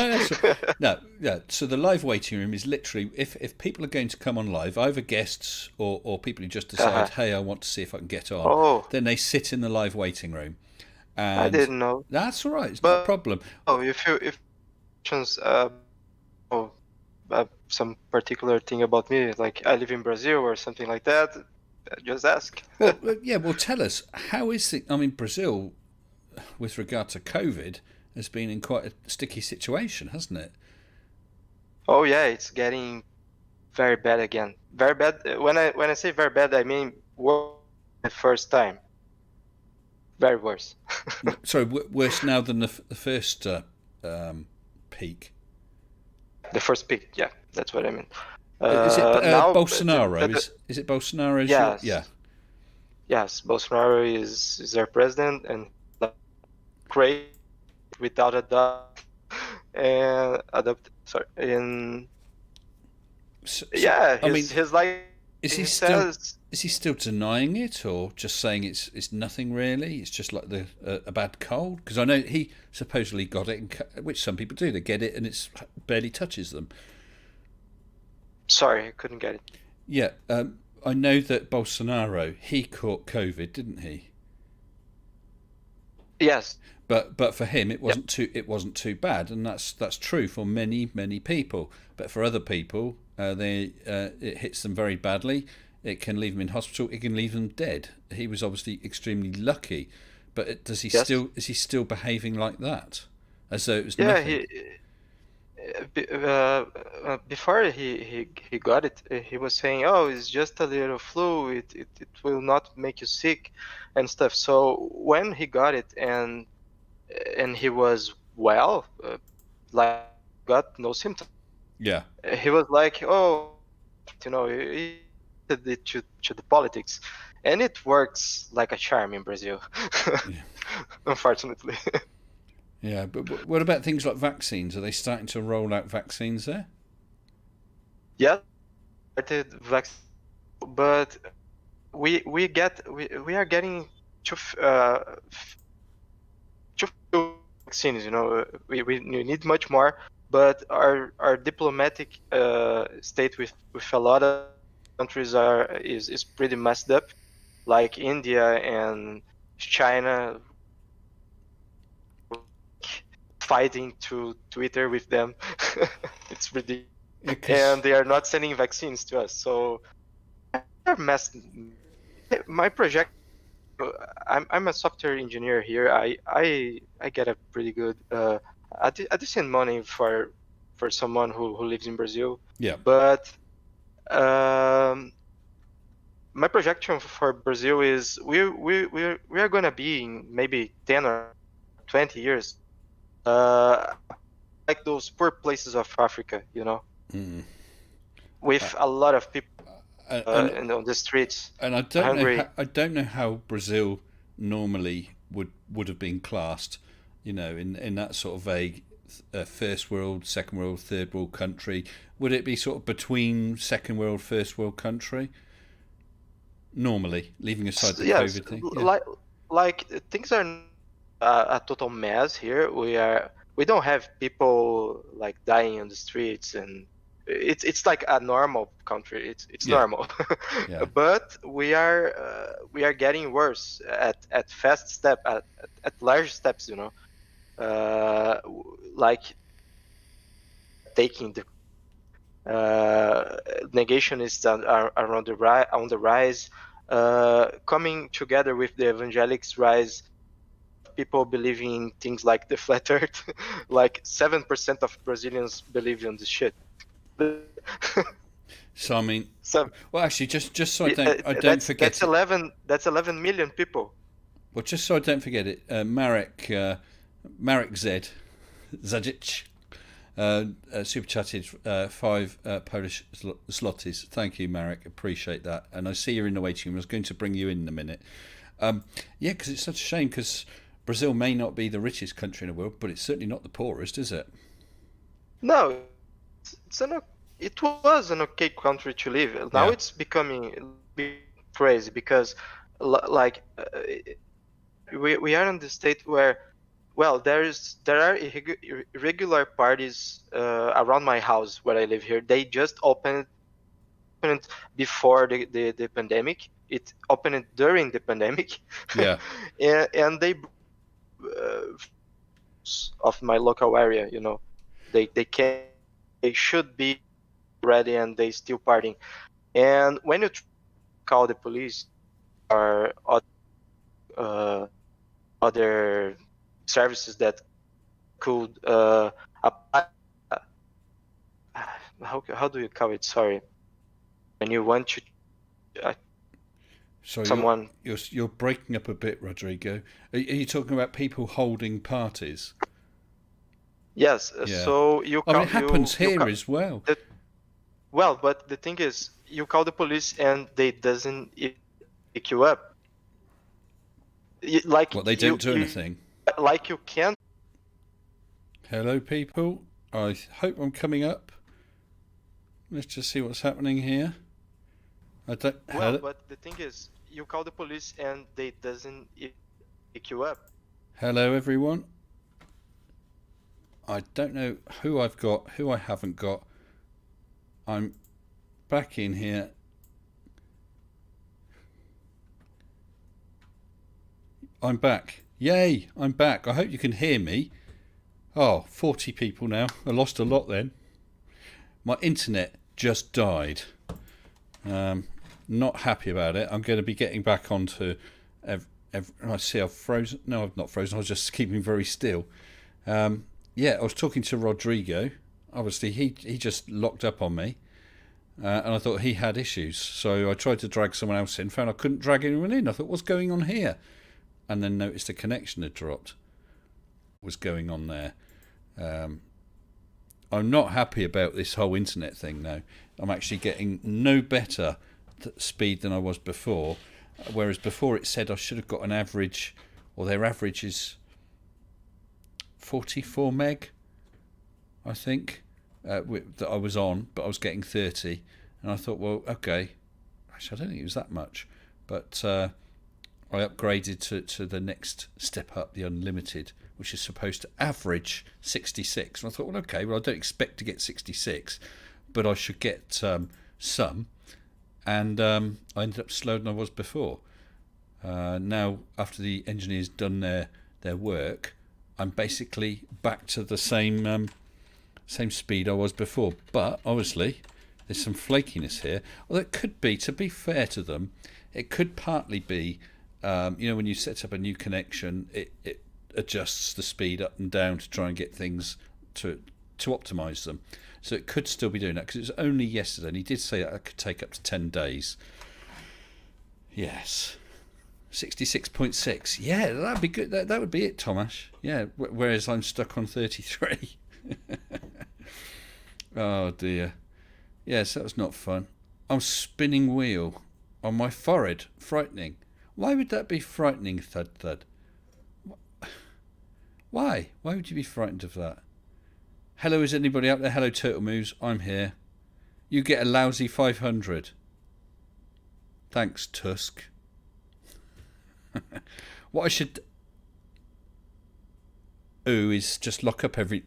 [SPEAKER 1] No, yeah. So the live waiting room is literally if people are going to come on live, either guests or people who just decide, hey, I want to see if I can get on.
[SPEAKER 4] Oh,
[SPEAKER 1] Then they sit in the live waiting room. And
[SPEAKER 4] I didn't know.
[SPEAKER 1] That's all right. It's not a problem.
[SPEAKER 4] Oh, if some particular thing about me, like I live in Brazil or something like that, just ask.
[SPEAKER 1] Well, yeah. Well, tell us how is it? I mean, Brazil, with regard to COVID, has been in quite a sticky situation, hasn't it?
[SPEAKER 4] Oh yeah, it's getting very bad again. Very bad. When I say very bad, I mean worse the first time. Very worse.
[SPEAKER 1] Sorry, worse now than the first peak.
[SPEAKER 4] The first peak, yeah, that's what I mean.
[SPEAKER 1] Is it
[SPEAKER 4] now,
[SPEAKER 1] Bolsonaro? Is it Bolsonaro?
[SPEAKER 4] Yes.
[SPEAKER 1] Yeah.
[SPEAKER 4] Yes, Bolsonaro is our president and great without a doubt. And yeah, his like.
[SPEAKER 1] Is he still denying it, or just saying it's nothing really? It's just like a bad cold? Because I know he supposedly got it, which some people do. They get it and it barely touches them.
[SPEAKER 4] Sorry, I couldn't get it.
[SPEAKER 1] Yeah, I know that Bolsonaro, he caught COVID, didn't he?
[SPEAKER 4] Yes.
[SPEAKER 1] But for him it wasn't too bad, and that's true for many people. But for other people, it hits them very badly. It can leave them in hospital. It can leave them dead. He was obviously extremely lucky, but is he still behaving like that, as though it was nothing?
[SPEAKER 4] Before he got it, he was saying, "Oh, it's just a little flu. It will not make you sick, and stuff." So when he got it and he was well, like got no symptoms.
[SPEAKER 1] Yeah.
[SPEAKER 4] He was like, "Oh, you know," he did it to the politics, and it works like a charm in Brazil, unfortunately.
[SPEAKER 1] Yeah, but what about things like vaccines? Are they starting to roll out vaccines there?
[SPEAKER 4] Yeah, started vaccine, but we are getting two vaccines. You know, we need much more, but our diplomatic state with a lot of countries is pretty messed up, like India and China. Fighting to Twitter with them. It's ridiculous. And they are not sending vaccines to us, so they're messed. My project, I'm a software engineer here. I get a pretty good a decent money for someone who lives in Brazil.
[SPEAKER 1] Yeah.
[SPEAKER 4] But my projection for Brazil is we are gonna be in maybe 10 or 20 years like those poor places of Africa,
[SPEAKER 1] Mm.
[SPEAKER 4] with a lot of people
[SPEAKER 1] And
[SPEAKER 4] on the streets,
[SPEAKER 1] and I don't
[SPEAKER 4] hungry.
[SPEAKER 1] know. I don't know how Brazil normally would have been classed. In that sort of vague first world, second world, third world country. Would it be sort of between second world, first world country? Normally, leaving aside the
[SPEAKER 4] Yes,
[SPEAKER 1] COVID thing.
[SPEAKER 4] like things are a total mess here. We don't have people like dying on the streets, and it's like a normal country. It's
[SPEAKER 1] Yeah.
[SPEAKER 4] normal,
[SPEAKER 1] Yeah.
[SPEAKER 4] but we are getting worse at fast step at large steps. Like taking the negationists are on the rise, coming together with the evangelics rise. People believing in things like the flat earth, like 7% of Brazilians believe in this shit.
[SPEAKER 1] So I mean,
[SPEAKER 4] So
[SPEAKER 1] well, actually, just so I don't
[SPEAKER 4] that's
[SPEAKER 1] forget
[SPEAKER 4] that's
[SPEAKER 1] it.
[SPEAKER 4] 11 million people.
[SPEAKER 1] Well, just so I don't forget it, Marek Zajic super chatted 5 Polish zlotys. Thank you, Marek. Appreciate that. And I see you're in the waiting room. I was going to bring you in a minute. Yeah, because it's such a shame, because Brazil may not be the richest country in the world, but it's certainly not the poorest, is it?
[SPEAKER 4] No, it was an okay country to live in. Now
[SPEAKER 1] Yeah.
[SPEAKER 4] it's becoming crazy because, like, we are in the state where, well, there are irregular parties around my house where I live here. They just opened before the pandemic. It opened during the pandemic.
[SPEAKER 1] Yeah.
[SPEAKER 4] and they of my local area, they should be ready, and they still partying. And when you call the police or other services that could apply, how do you call it? Sorry, when you want to
[SPEAKER 1] So
[SPEAKER 4] someone.
[SPEAKER 1] you're breaking up a bit, Rodrigo. Are you talking about people holding parties?
[SPEAKER 4] Yes.
[SPEAKER 1] Yeah.
[SPEAKER 4] So you.
[SPEAKER 1] I mean, it happens here as well.
[SPEAKER 4] Well, but the thing is, you call the police and they doesn't pick you up. Like,
[SPEAKER 1] What, they don't do anything?
[SPEAKER 4] Like you can't.
[SPEAKER 1] Hello, people. I hope I'm coming up. Let's just see what's happening here.
[SPEAKER 4] Well, but the thing is, you call the police and they doesn't pick you up.
[SPEAKER 1] Hello, everyone. I don't know who I've got, who I haven't got. I'm back in here. I'm back. Yay, I'm back. I hope you can hear me. Oh, 40 people now. I lost a lot then. My internet just died. Not happy about it. I'm going to be getting back onto... I see I've frozen. No, I've not frozen. I was just keeping very still. Yeah, I was talking to Rodrigo. Obviously, he just locked up on me. And I thought he had issues. So I tried to drag someone else in, found I couldn't drag anyone in. I thought, what's going on here? And then noticed the connection had dropped. What was going on there? I'm not happy about this whole internet thing now. I'm actually getting no better speed than I was before. Whereas before it said I should have got an average, or their average is 44 meg, I think, that I was on, but I was getting 30. And I thought, well, okay. Actually, I don't think it was that much. But I upgraded to the next step up, the unlimited, which is supposed to average 66. And I thought, well, okay, well, I don't expect to get 66, but I should get some. And I ended up slower than I was before. Now, after the engineers done their work, I'm basically back to the same speed I was before. But obviously, there's some flakiness here. Well, it could be, to be fair to them, it could partly be, when you set up a new connection, it adjusts the speed up and down to try and get things to optimize them. So it could still be doing that, because it was only yesterday, and he did say that it could take up to 10 days. Yes. 66.6. Yeah, that'd be good. That would be it, Tomasz. Yeah, whereas I'm stuck on 33. Oh dear. Yes, that was not fun. I'm spinning wheel on my forehead. Frightening. Why would that be frightening, Thud Thud? Why? Why would you be frightened of that? Hello, is anybody out there? Hello, Turtle Moves. I'm here. You get a lousy 500. Thanks, Tusk. What I should do is just lock up every...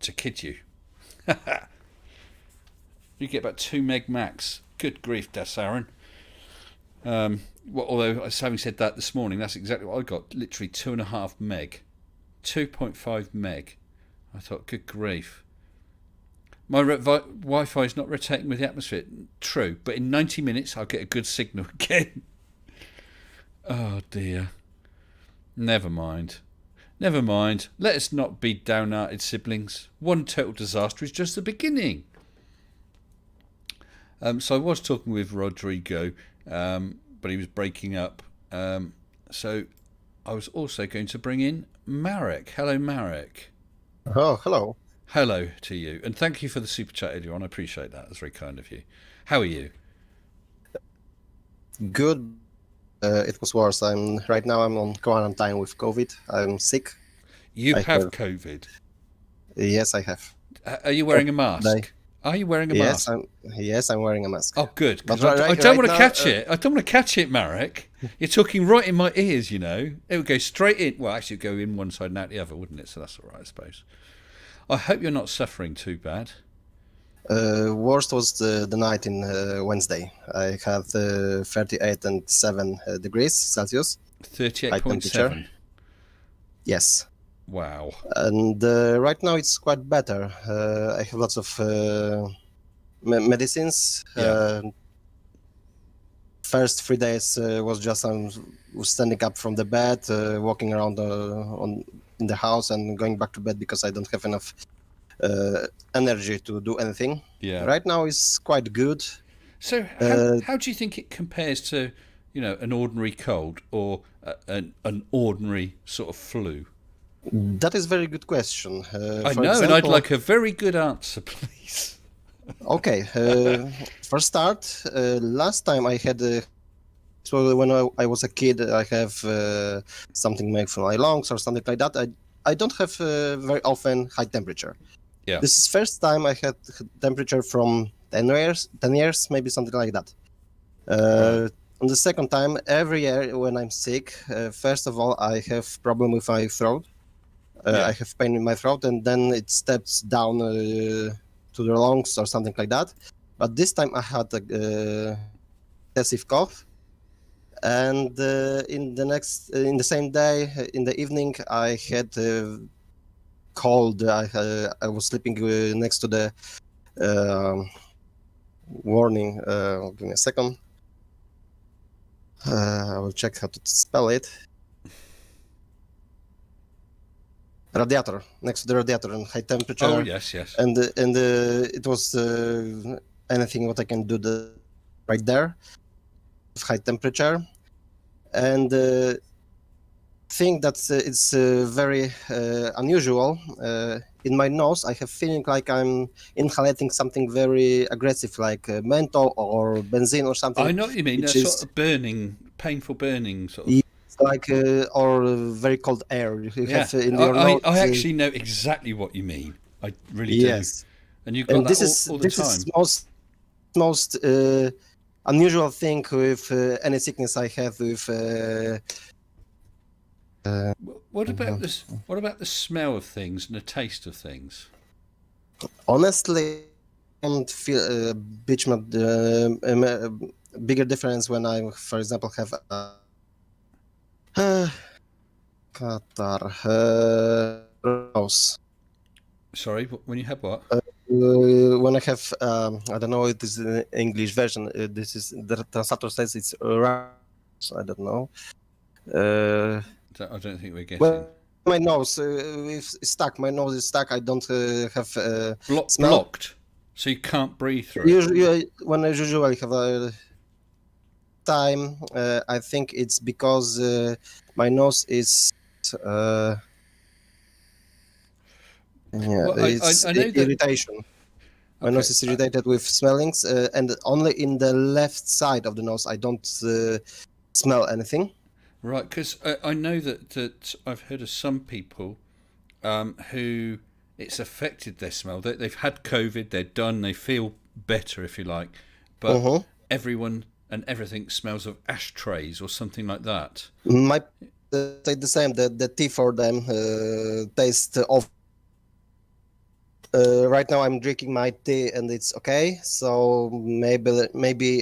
[SPEAKER 1] To kid you. You get about 2 meg max. Good grief, Aaron. Although, having said that this morning, that's exactly what I got. Literally 2.5 meg. 2.5 meg. I thought, good grief. My Wi-Fi is not rotating with the atmosphere. True, but in 90 minutes I'll get a good signal again. Oh dear. Never mind. Never mind. Let us not be downhearted, siblings. One total disaster is just the beginning. So I was talking with Rodrigo, but he was breaking up. So I was also going to bring in Marek. Hello, Marek.
[SPEAKER 5] Oh, hello.
[SPEAKER 1] Hello to you. And thank you for the super chat earlier on. I appreciate that. That's very kind of you. How are you?
[SPEAKER 5] Good. It was worse. Right now I'm on quarantine with COVID. I'm sick.
[SPEAKER 1] You have COVID?
[SPEAKER 5] Yes, I have.
[SPEAKER 1] Are you wearing a mask? Are you wearing a mask?
[SPEAKER 5] Yes, I'm wearing a mask.
[SPEAKER 1] Oh, good.
[SPEAKER 5] But
[SPEAKER 1] I don't want to catch it. I don't want to catch it, Marek. You're talking right in my ears, you know. It would go straight in. Well, actually, it'd go in one side and out the other, wouldn't it? So that's all right, I suppose. I hope you're not suffering too bad.
[SPEAKER 5] Worst was the night in Wednesday. I had 38.7 degrees Celsius.
[SPEAKER 1] 38.7.
[SPEAKER 5] Yes.
[SPEAKER 1] Wow.
[SPEAKER 5] And right now it's quite better. I have lots of medicines.
[SPEAKER 1] Yeah.
[SPEAKER 5] First 3 days was just was standing up from the bed, walking around in the house and going back to bed because I don't have enough energy to do anything.
[SPEAKER 1] Yeah.
[SPEAKER 5] Right now it's quite good.
[SPEAKER 1] So how do you think it compares to, an ordinary cold or an ordinary sort of flu?
[SPEAKER 5] That is a very good question.
[SPEAKER 1] I know, and I'd like a very good answer, please.
[SPEAKER 5] Okay. For start, last time I had, so when I was a kid, I have something made from my lungs or something like that. I don't have very often high temperature.
[SPEAKER 1] Yeah.
[SPEAKER 5] This is first time I had temperature from 10 years, maybe something like that.
[SPEAKER 1] Right.
[SPEAKER 5] And the second time, every year when I'm sick, first of all, I have problem with my throat.
[SPEAKER 1] Yeah.
[SPEAKER 5] I have pain in my throat, and then it steps down to the lungs or something like that. But this time I had a excessive cough, and in the same day, in the evening, I had cold. I was sleeping next to the warning. Give me a second. I will check how to spell it. Radiator, next to the radiator, and high temperature.
[SPEAKER 1] Oh, yes.
[SPEAKER 5] And it was anything what I can do right there, with high temperature, and think that it's very unusual. In my nose, I have feeling like I'm inhaling something very aggressive, like menthol or benzene or something.
[SPEAKER 1] I know what you mean.
[SPEAKER 5] which
[SPEAKER 1] That
[SPEAKER 5] is-
[SPEAKER 1] sort of burning, painful burning sort of.
[SPEAKER 5] Yeah, like or very cold air. You
[SPEAKER 1] Yeah.
[SPEAKER 5] have in your nose.
[SPEAKER 1] I actually know exactly what you mean. I really do.
[SPEAKER 5] Yes.
[SPEAKER 1] And you've got
[SPEAKER 5] And
[SPEAKER 1] that
[SPEAKER 5] this
[SPEAKER 1] all the time.
[SPEAKER 5] is most unusual thing with any sickness I have with.
[SPEAKER 1] What about this? What about the smell of things and the taste of things?
[SPEAKER 5] Honestly, I don't feel a bigger difference when I, for example, have Qatar nose.
[SPEAKER 1] Sorry, when you have what?
[SPEAKER 5] When I have, I don't know, it is the English version. This is the translator says it's I don't know.
[SPEAKER 1] I don't think we're getting.
[SPEAKER 5] Well, my nose is stuck. My nose is stuck. I don't have smell.
[SPEAKER 1] Blocked, so you can't breathe through it.
[SPEAKER 5] Usually, when I usually have a time, I think it's because my nose is. Yeah,
[SPEAKER 1] Well,
[SPEAKER 5] it's
[SPEAKER 1] I know that.
[SPEAKER 5] irritation. My nose is irritated with smellings, and only in the left side of the nose I don't smell anything.
[SPEAKER 1] Right, because I know that I've heard of some people who it's affected their smell. They've had COVID, they're done, they feel better, if you like, but everyone and everything smells of ashtrays or something like that.
[SPEAKER 5] My say the same. The tea for them taste of. Right now I'm drinking my tea and it's okay. So maybe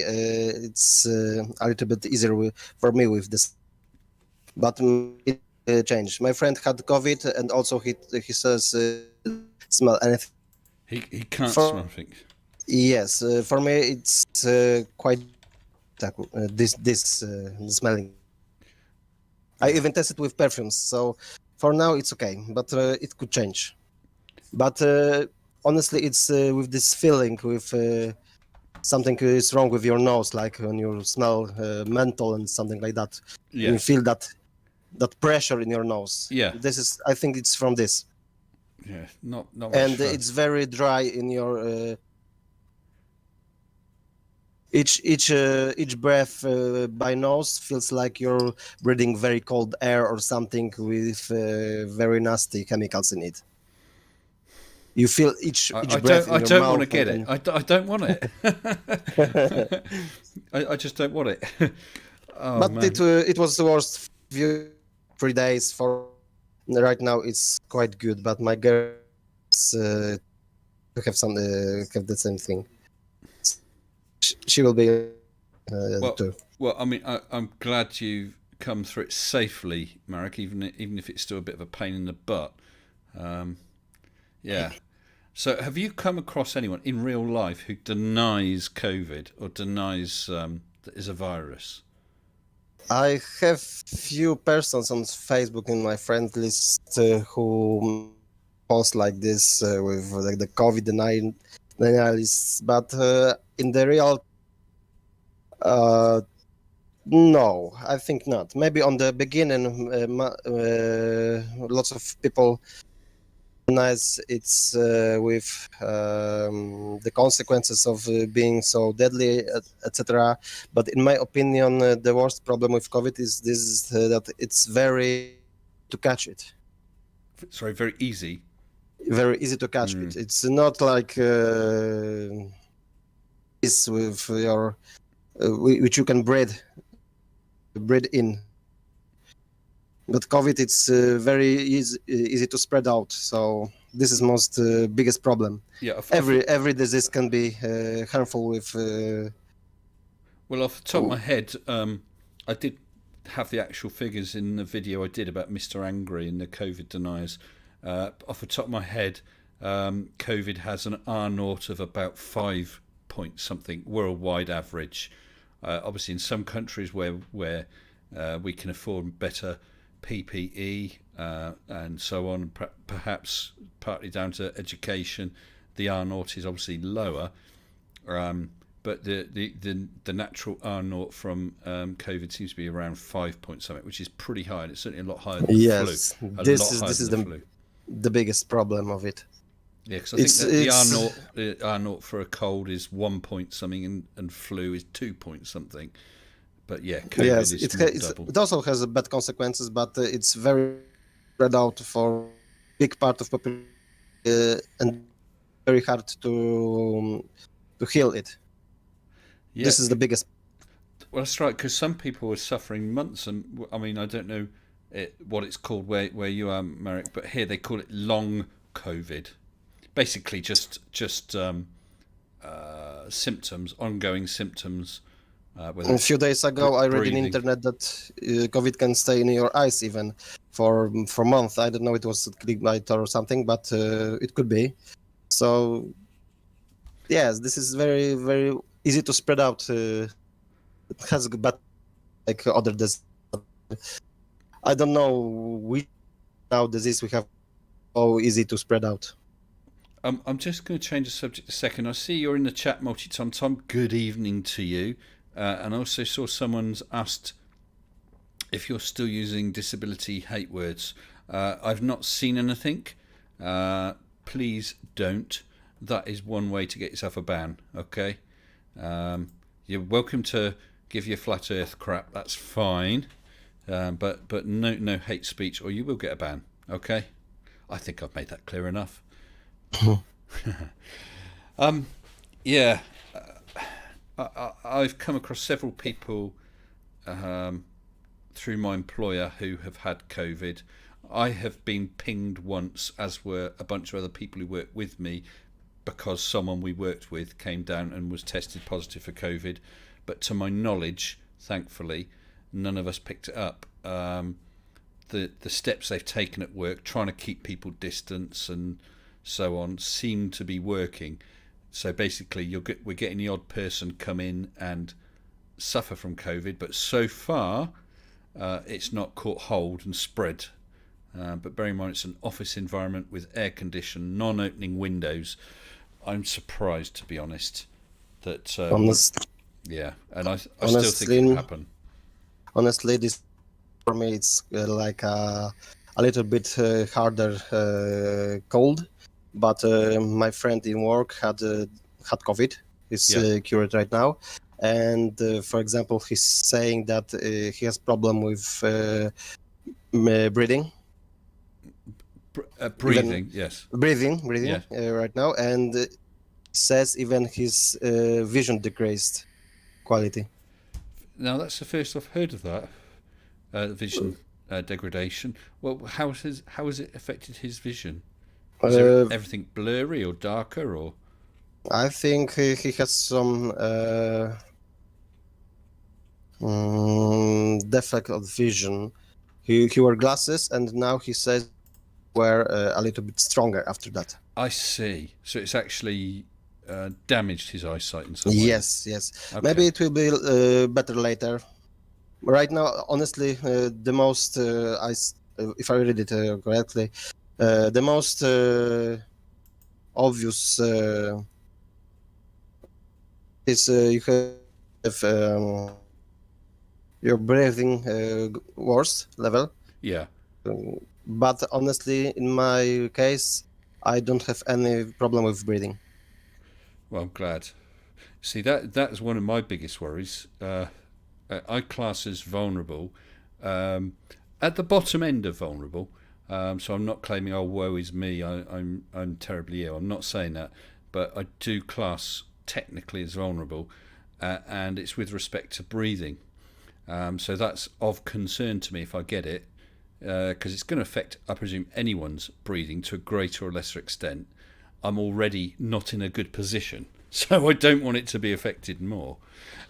[SPEAKER 5] it's a little bit easier for me with this. But it changed. My friend had COVID and also he says smell anything.
[SPEAKER 1] He can't smell anything.
[SPEAKER 5] Yes, for me it's quite this smelling. I even tested with perfumes, so for now it's okay, but it could change. But honestly, it's with this feeling with something is wrong with your nose, like when you smell menthol and something like that.
[SPEAKER 1] Yeah.
[SPEAKER 5] You feel that pressure in your nose.
[SPEAKER 1] Yeah.
[SPEAKER 5] This is, I think it's from this.
[SPEAKER 1] Yeah, not much
[SPEAKER 5] And
[SPEAKER 1] fun.
[SPEAKER 5] it's very dry in your each breath by nose feels like you're breathing very cold air or something with very nasty chemicals in it. You feel each breath in your mouth.
[SPEAKER 1] I don't want to get it. I don't want it. I just don't want it. Oh,
[SPEAKER 5] but
[SPEAKER 1] man.
[SPEAKER 5] it was the worst few 3 days. For right now it's quite good, but my girl have the same thing. She will be too.
[SPEAKER 1] Well, I mean, I'm glad you've come through it safely, Marek, even if it's still a bit of a pain in the butt. Yeah. So have you come across anyone in real life who denies COVID or denies that it's a virus?
[SPEAKER 5] I have few persons on Facebook in my friend list who post like this with like the COVID denialists, but in the real, no, I think not. Maybe on the beginning, lots of people denies it's with the consequences of being so deadly, etc. But in my opinion, the worst problem with COVID is this: that it's very to catch it.
[SPEAKER 1] Sorry, very easy.
[SPEAKER 5] Very easy to catch it. It's not like this with your which you can breathe in. But COVID, it's very easy to spread out. So this is most biggest problem.
[SPEAKER 1] Yeah.
[SPEAKER 5] Every disease can be harmful with.
[SPEAKER 1] Well, off the top of my head, I did have the actual figures in the video I did about Mr. Angry and the COVID deniers. Off the top of my head, COVID has an R naught of about 5 point something worldwide average. Obviously, in some countries where we can afford better PPE and so on, perhaps partly down to education, the R naught is obviously lower. But the natural R naught from COVID seems to be around 5 point something, which is pretty high, and it's certainly a lot higher than
[SPEAKER 5] yes,
[SPEAKER 1] the flu.
[SPEAKER 5] this is the biggest problem of it.
[SPEAKER 1] Yeah, because I think that the R naught for a cold is 1 point something, and flu is 2 point something. But yeah, COVID is double.
[SPEAKER 5] It also has bad consequences, but it's very spread out for big part of population and very hard to heal it. Yeah. This is the biggest.
[SPEAKER 1] Well, that's right, because some people were suffering months, and I mean, I don't know what it's called where you are, Marek, but here they call it long COVID. Basically, just symptoms, ongoing symptoms.
[SPEAKER 5] A few days ago, I read in the internet that COVID can stay in your eyes even for months. I don't know, it was clickbait or something, but it could be. So, yes, this is very, very easy to spread out. It has bad like other diseases. I don't know which now disease we have so easy to spread out.
[SPEAKER 1] I'm just going to change the subject a second. I see you're in the chat, Multi-Tom. Tom, good evening to you. And I also saw someone's asked if you're still using disability hate words. I've not seen anything. please don't. That is one way to get yourself a ban, okay? You're welcome to give your flat earth crap, that's fine. But no hate speech or you will get a ban, okay? I think I've made that clear enough. Yeah, I've come across several people through my employer who have had COVID. I have been pinged once, as were a bunch of other people who work with me, because someone we worked with came down and was tested positive for COVID. But to my knowledge, thankfully, none of us picked it up. The steps they've taken at work, trying to keep people distance and so on, seem to be working. So basically, we're getting the odd person come in and suffer from COVID, but so far it's not caught hold and spread. But bear in mind, it's an office environment with air conditioned, non-opening windows. I'm surprised, to be honest, that yeah, and I still think it will happen.
[SPEAKER 5] Honestly, this for me it's like a little bit harder cold. But my friend in work had COVID. He's cured right now, and for example, he's saying that he has problem with breathing.
[SPEAKER 1] Breathing, yes.
[SPEAKER 5] Breathing
[SPEAKER 1] Yeah.
[SPEAKER 5] Right now, and says even his vision decreased quality.
[SPEAKER 1] Now that's the first I've heard of that vision degradation. Well, how has it affected his vision? Is everything blurry or darker, or?
[SPEAKER 5] I think he has some defect of vision. He wore glasses, and now he says wear a little bit stronger after that.
[SPEAKER 1] I see. So it's actually damaged his eyesight in some way.
[SPEAKER 5] Yes.
[SPEAKER 1] Okay.
[SPEAKER 5] Maybe it will be better later. Right now, honestly, the most if I read it correctly, the most obvious is you have your breathing worse level.
[SPEAKER 1] Yeah.
[SPEAKER 5] But honestly, in my case, I don't have any problem with breathing.
[SPEAKER 1] Well, I'm glad. See, that's one of my biggest worries. I class as vulnerable, at the bottom end of vulnerable. So I'm not claiming, oh, woe is me, I'm terribly ill. I'm not saying that, but I do class technically as vulnerable, and it's with respect to breathing. So that's of concern to me if I get it, because it's going to affect, I presume, anyone's breathing to a greater or lesser extent. I'm already not in a good position, so I don't want it to be affected more.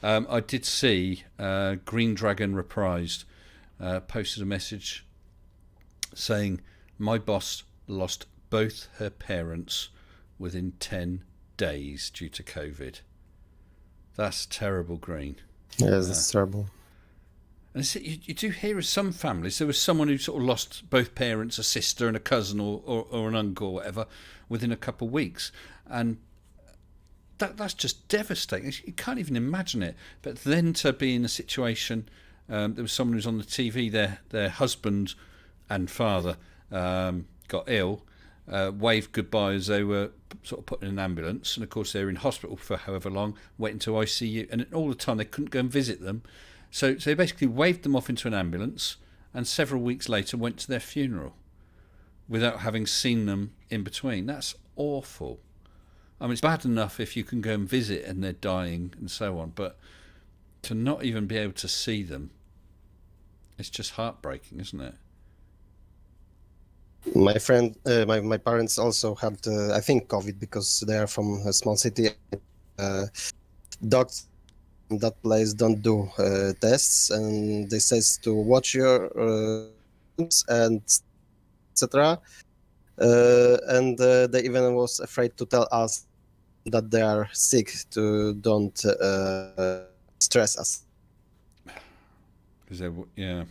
[SPEAKER 1] I did see Green Dragon Reprised posted a message saying, my boss lost both her parents within 10 days due to COVID. That's terrible, Green.
[SPEAKER 5] Yes, it's terrible.
[SPEAKER 1] And you do hear of some families. There was someone who sort of lost both parents, a sister and a cousin or an uncle or whatever, within a couple of weeks. And that's just devastating. You can't even imagine it. But then to be in a situation, there was someone who was on the TV, their husband and father got ill, waved goodbye as they were sort of put in an ambulance, and of course they were in hospital for however long, waiting to ICU, and all the time they couldn't go and visit them. So they basically waved them off into an ambulance, and several weeks later went to their funeral without having seen them in between. That's awful. I mean, it's bad enough if you can go and visit and they're dying and so on, but to not even be able to see them, it's just heartbreaking, isn't it?
[SPEAKER 5] My friend, my parents also had, I think, COVID because they are from a small city. Doctors in that place don't do tests, and they says to watch your and etc. And they even was afraid to tell us that they are sick to don't stress us.
[SPEAKER 1] Because yeah.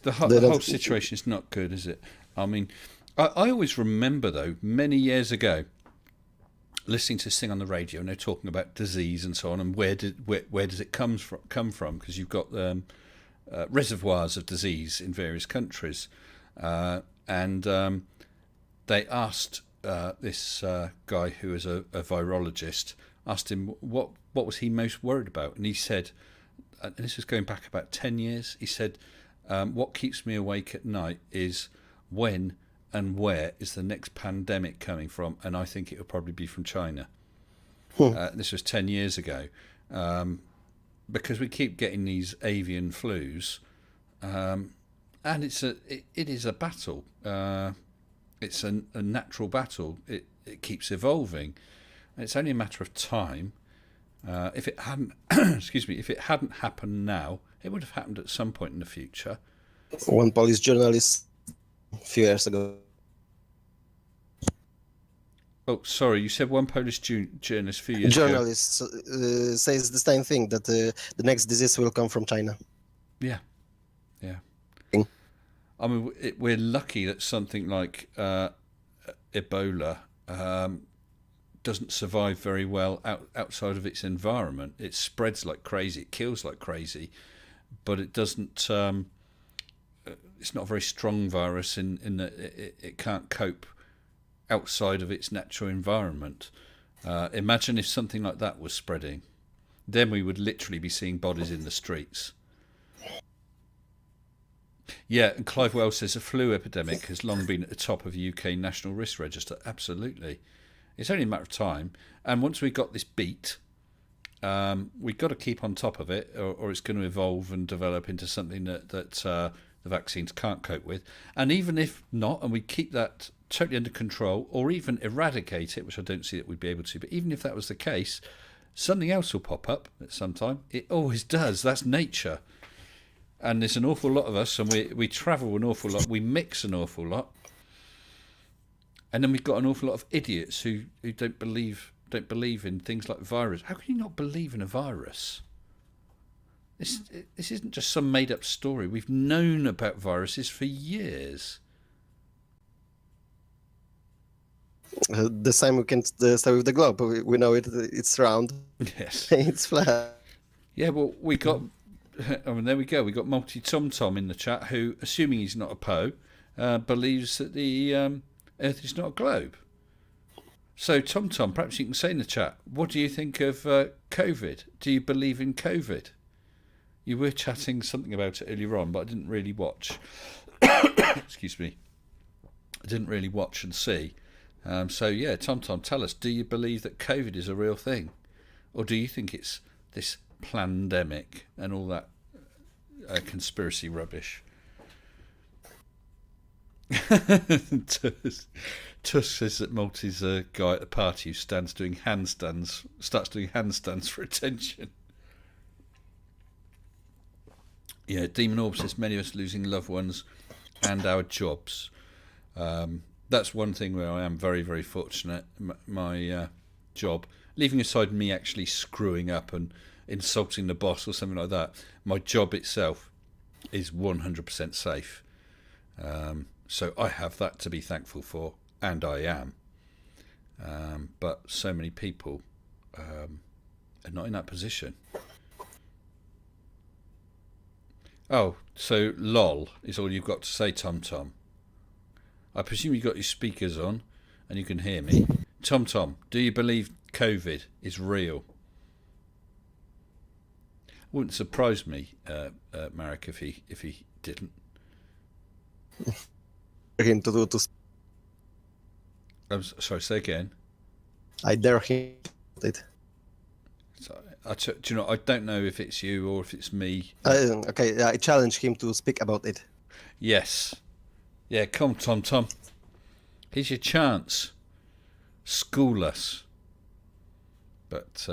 [SPEAKER 1] The whole situation is not good, is it? I mean, I always remember, though, many years ago, listening to this thing on the radio, and they're talking about disease and so on, and where does it come from? Because you've got reservoirs of disease in various countries, and they asked this guy who is a virologist, asked him what was he most worried about, and he said, and this was going back about 10 years, he said, what keeps me awake at night is when and where is the next pandemic coming from, and I think it will probably be from China. This was 10 years ago, because we keep getting these avian flus, and it is a battle. It's a natural battle. It keeps evolving. And it's only a matter of time. If it hadn't, if it hadn't happened now, it would have happened at some point in the future.
[SPEAKER 5] One Polish journalist a few years ago.
[SPEAKER 1] Oh, sorry, you said one Polish journalist a few years ago.
[SPEAKER 5] Journalist says the same thing, that the next disease will come from China.
[SPEAKER 1] Yeah. I mean, we're lucky that something like Ebola doesn't survive very well outside of its environment. It spreads like crazy, it kills like crazy, but it doesn't. It's not a very strong virus in that it can't cope outside of its natural environment. Imagine if something like that was spreading, then we would literally be seeing bodies in the streets. Yeah, and Clive Wells says a flu epidemic has long been at the top of the UK National Risk Register. Absolutely. It's only a matter of time. And once we've got this beat, we've got to keep on top of it, or it's going to evolve and develop into something that the vaccines can't cope with. And even if not, and we keep that totally under control, or even eradicate it, which I don't see that we'd be able to, but even if that was the case, something else will pop up at some time. It always does. That's nature. And there's an awful lot of us, and we travel an awful lot, we mix an awful lot, and then we've got an awful lot of idiots who don't believe in things like virus. How can you not believe in a virus? This isn't just some made up story. We've known about viruses for years.
[SPEAKER 5] The same we can say with the globe. We know it's round.
[SPEAKER 1] Yes.
[SPEAKER 5] It's flat.
[SPEAKER 1] Yeah, well, we got. I mean, there we go. We got Multi Tom Tom in the chat, who, assuming he's not a Poe, believes that the Earth is not a globe. So, Tom Tom, perhaps you can say in the chat, what do you think of COVID? Do you believe in COVID? You were chatting something about it earlier on, but I didn't really watch. Excuse me. I didn't really watch and see. So, yeah, Tom Tom, tell us, do you believe that COVID is a real thing? Or do you think it's this pandemic and all that conspiracy rubbish? Tusk says that Malty's a guy at the party who starts doing handstands for attention. Yeah, Demon Orb says many of us losing loved ones and our jobs. That's one thing where I am very, very fortunate. My job, leaving aside me actually screwing up and insulting the boss or something like that, my job itself is 100% safe. So I have that to be thankful for, and I am. But so many people are not in that position. Oh, so lol is all you've got to say, Tom Tom. I presume you've got your speakers on and you can hear me. Tom Tom, do you believe COVID is real? Wouldn't surprise me, Marek, if he didn't.
[SPEAKER 5] Him to
[SPEAKER 1] I'm sorry, say again.
[SPEAKER 5] I dare him to it.
[SPEAKER 1] So, do you know? I don't know if it's you or if it's me.
[SPEAKER 5] Okay, I challenge him to speak about it.
[SPEAKER 1] Yes. Yeah, come, Tom Tom. Here's your chance. School us. But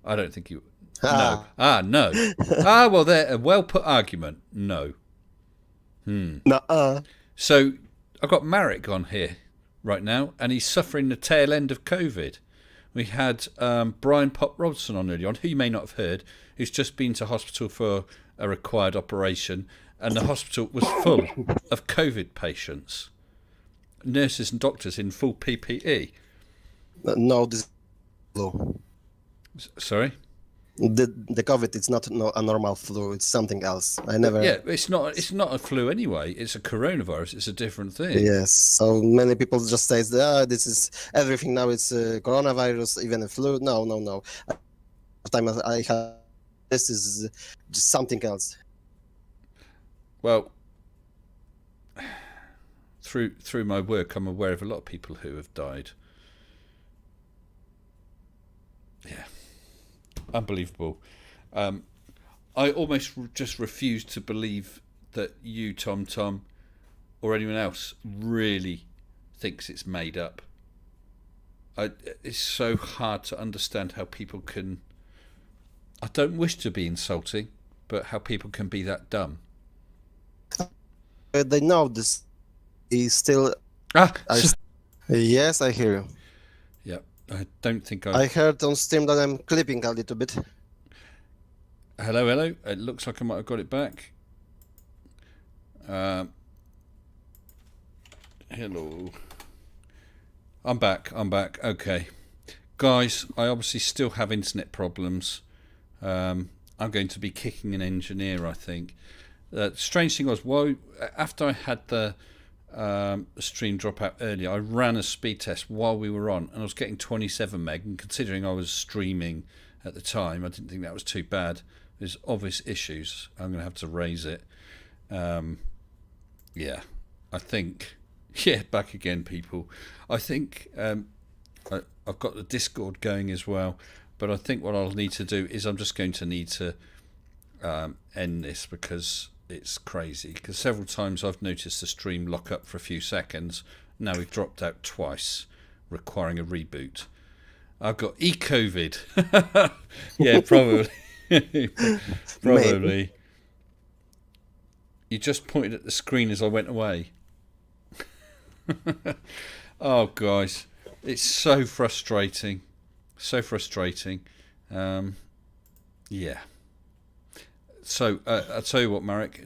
[SPEAKER 1] I don't think you. No. No. Well, there. A well put argument. No.
[SPEAKER 5] Nuh-uh.
[SPEAKER 1] So I've got Marek on here right now, and he's suffering the tail end of COVID. We had Brian Pop Robson on earlier on, who you may not have heard, who's just been to hospital for a required operation, and the hospital was full of COVID patients, nurses and doctors in full PPE.
[SPEAKER 5] No, this. No.
[SPEAKER 1] Sorry?
[SPEAKER 5] The COVID, it's not a normal flu. It's something else. I never.
[SPEAKER 1] Yeah, it's not a flu anyway. It's a coronavirus. It's a different thing.
[SPEAKER 5] Yes. So many people just say, this is everything now. It's coronavirus, even a flu. No, no, no. The time I had this is just something else.
[SPEAKER 1] Well, through my work, I'm aware of a lot of people who have died. Yeah, unbelievable. I almost just refuse to believe that you, Tom, or anyone else really thinks it's made up. It's so hard to understand how people can. I don't wish to be insulting, but how people can be that dumb.
[SPEAKER 5] They know this is still. Yes, I hear you.
[SPEAKER 1] Yeah, I don't think
[SPEAKER 5] I heard on Steam that I'm clipping a little bit.
[SPEAKER 1] Hello. It looks like I might have got it back. Hello. I'm back. Okay. Guys, I obviously still have internet problems. I'm going to be kicking an engineer, I think. The strange thing was, after I had the stream drop out earlier, I ran a speed test while we were on, and I was getting 27 meg, and considering I was streaming at the time, I didn't think that was too bad. There's obvious issues. I'm going to have to raise it. Yeah, I think... Yeah, back again, people. I think I've got the Discord going as well, but I think what I'll need to do is I'm just going to need to end this because it's crazy. Because several times I've noticed the stream lock up for a few seconds. Now we've dropped out twice, requiring a reboot. I've got e-COVID. Yeah, probably. Probably.
[SPEAKER 5] Maybe.
[SPEAKER 1] You just pointed at the screen as I went away. Oh, guys, it's so frustrating. Yeah. So I'll tell you what, Marek.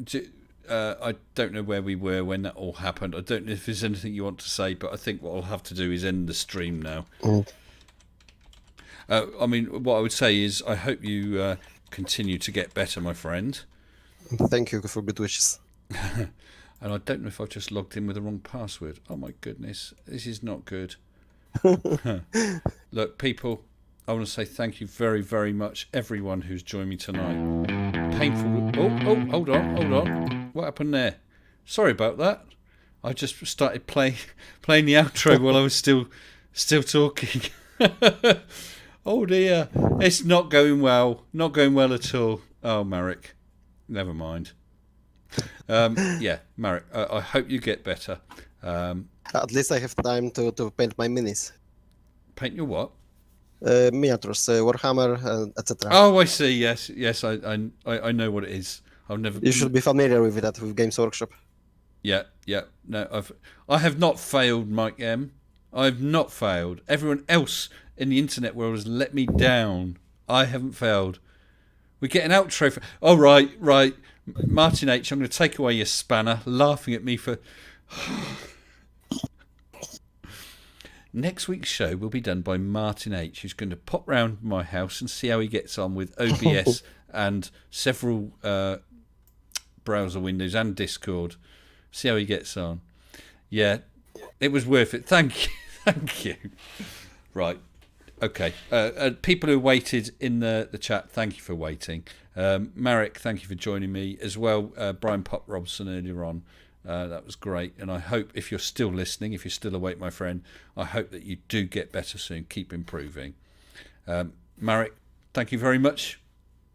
[SPEAKER 1] I don't know where we were when that all happened. I don't know if there's anything you want to say, but I think what I'll have to do is end the stream now. I mean, what I would say is I hope you continue to get better, my friend.
[SPEAKER 5] Thank you for good wishes.
[SPEAKER 1] And I don't know if I've just logged in with the wrong password. Oh my goodness, this is not good. Look, people, I want to say thank you very, very much, everyone who's joined me tonight. Painful. Oh, hold on. What happened there? Sorry about that. I just started playing the outro while I was still talking. Oh dear, it's not going well. Not going well at all. Oh, Marek, never mind. Yeah, Marek, I hope you get better.
[SPEAKER 5] At least I have time to paint my minis.
[SPEAKER 1] Paint your what?
[SPEAKER 5] Miniatures, Warhammer, etc.
[SPEAKER 1] Oh, I see. Yes, I know what it is. I've never.
[SPEAKER 5] You should be familiar with that with Games Workshop.
[SPEAKER 1] Yeah. No, I have not failed, Mike M. I've not failed. Everyone else in the internet world has let me down. I haven't failed. We get an outro for. Oh, right. Martin H, I'm going to take away your spanner, laughing at me for... Next week's show will be done by Martin H, who's going to pop round my house and see how he gets on with OBS and several browser windows and Discord. See how he gets on. Yeah, it was worth it. Thank you. Right. Okay. People who waited in the chat, thank you for waiting. Marek, thank you for joining me as well. Brian Pop Robson earlier on. That was great. And I hope if you're still listening, if you're still awake, my friend, I hope that you do get better soon. Keep improving. Marek, thank you very much.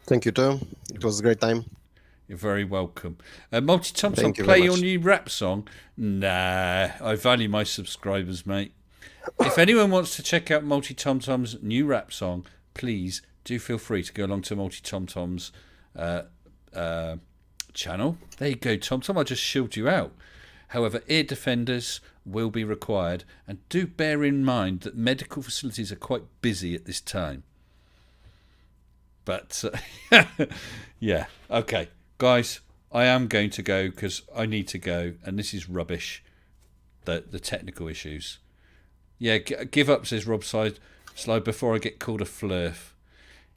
[SPEAKER 5] Thank you, too. It was a great time.
[SPEAKER 1] You're very welcome. Multi Thompson,
[SPEAKER 5] you
[SPEAKER 1] play
[SPEAKER 5] very
[SPEAKER 1] your
[SPEAKER 5] much.
[SPEAKER 1] new rap song. Nah, I value my subscribers, mate. If anyone wants to check out Multi Tom's new rap song, please do feel free to go along to Multi Tom's channel. There you go, Tom. I just shilled you out. However, ear defenders will be required, and do bear in mind that medical facilities are quite busy at this time. But yeah, okay, guys, I am going to go because I need to go, and this is rubbish. The technical issues. Yeah, give up, says Rob Slide, before I get called a flurf.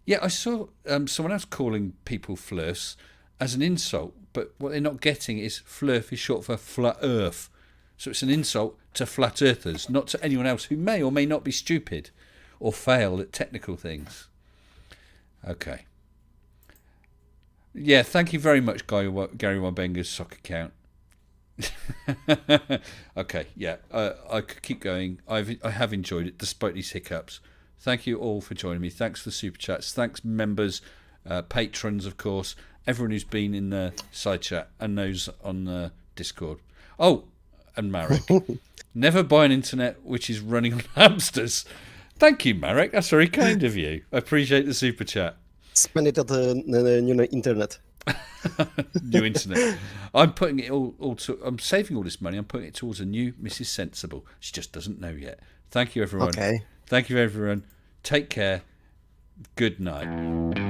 [SPEAKER 1] Yeah, I saw someone else calling people flurfs as an insult, but what they're not getting is flurf is short for flat earth. So it's an insult to flat earthers, not to anyone else who may or may not be stupid or fail at technical things. Okay. Yeah, thank you very much, Gary Wabenga's sock account. Okay, yeah, I could keep going. I have enjoyed it despite these hiccups. Thank you all for joining me. Thanks for the super chats. Thanks members, patrons, of course, everyone who's been in the side chat and those on the Discord. Oh, and Marek. Never buy an internet which is running on hamsters. Thank you, Marek. That's very kind of you. I appreciate the super chat.
[SPEAKER 5] Spend it at the new internet.
[SPEAKER 1] New internet. I'm putting it all to. I'm saving all this money. I'm putting it towards a new Mrs. Sensible. She just doesn't know yet. Thank you, everyone.
[SPEAKER 5] Okay.
[SPEAKER 1] Thank you, everyone. Take care. Good night.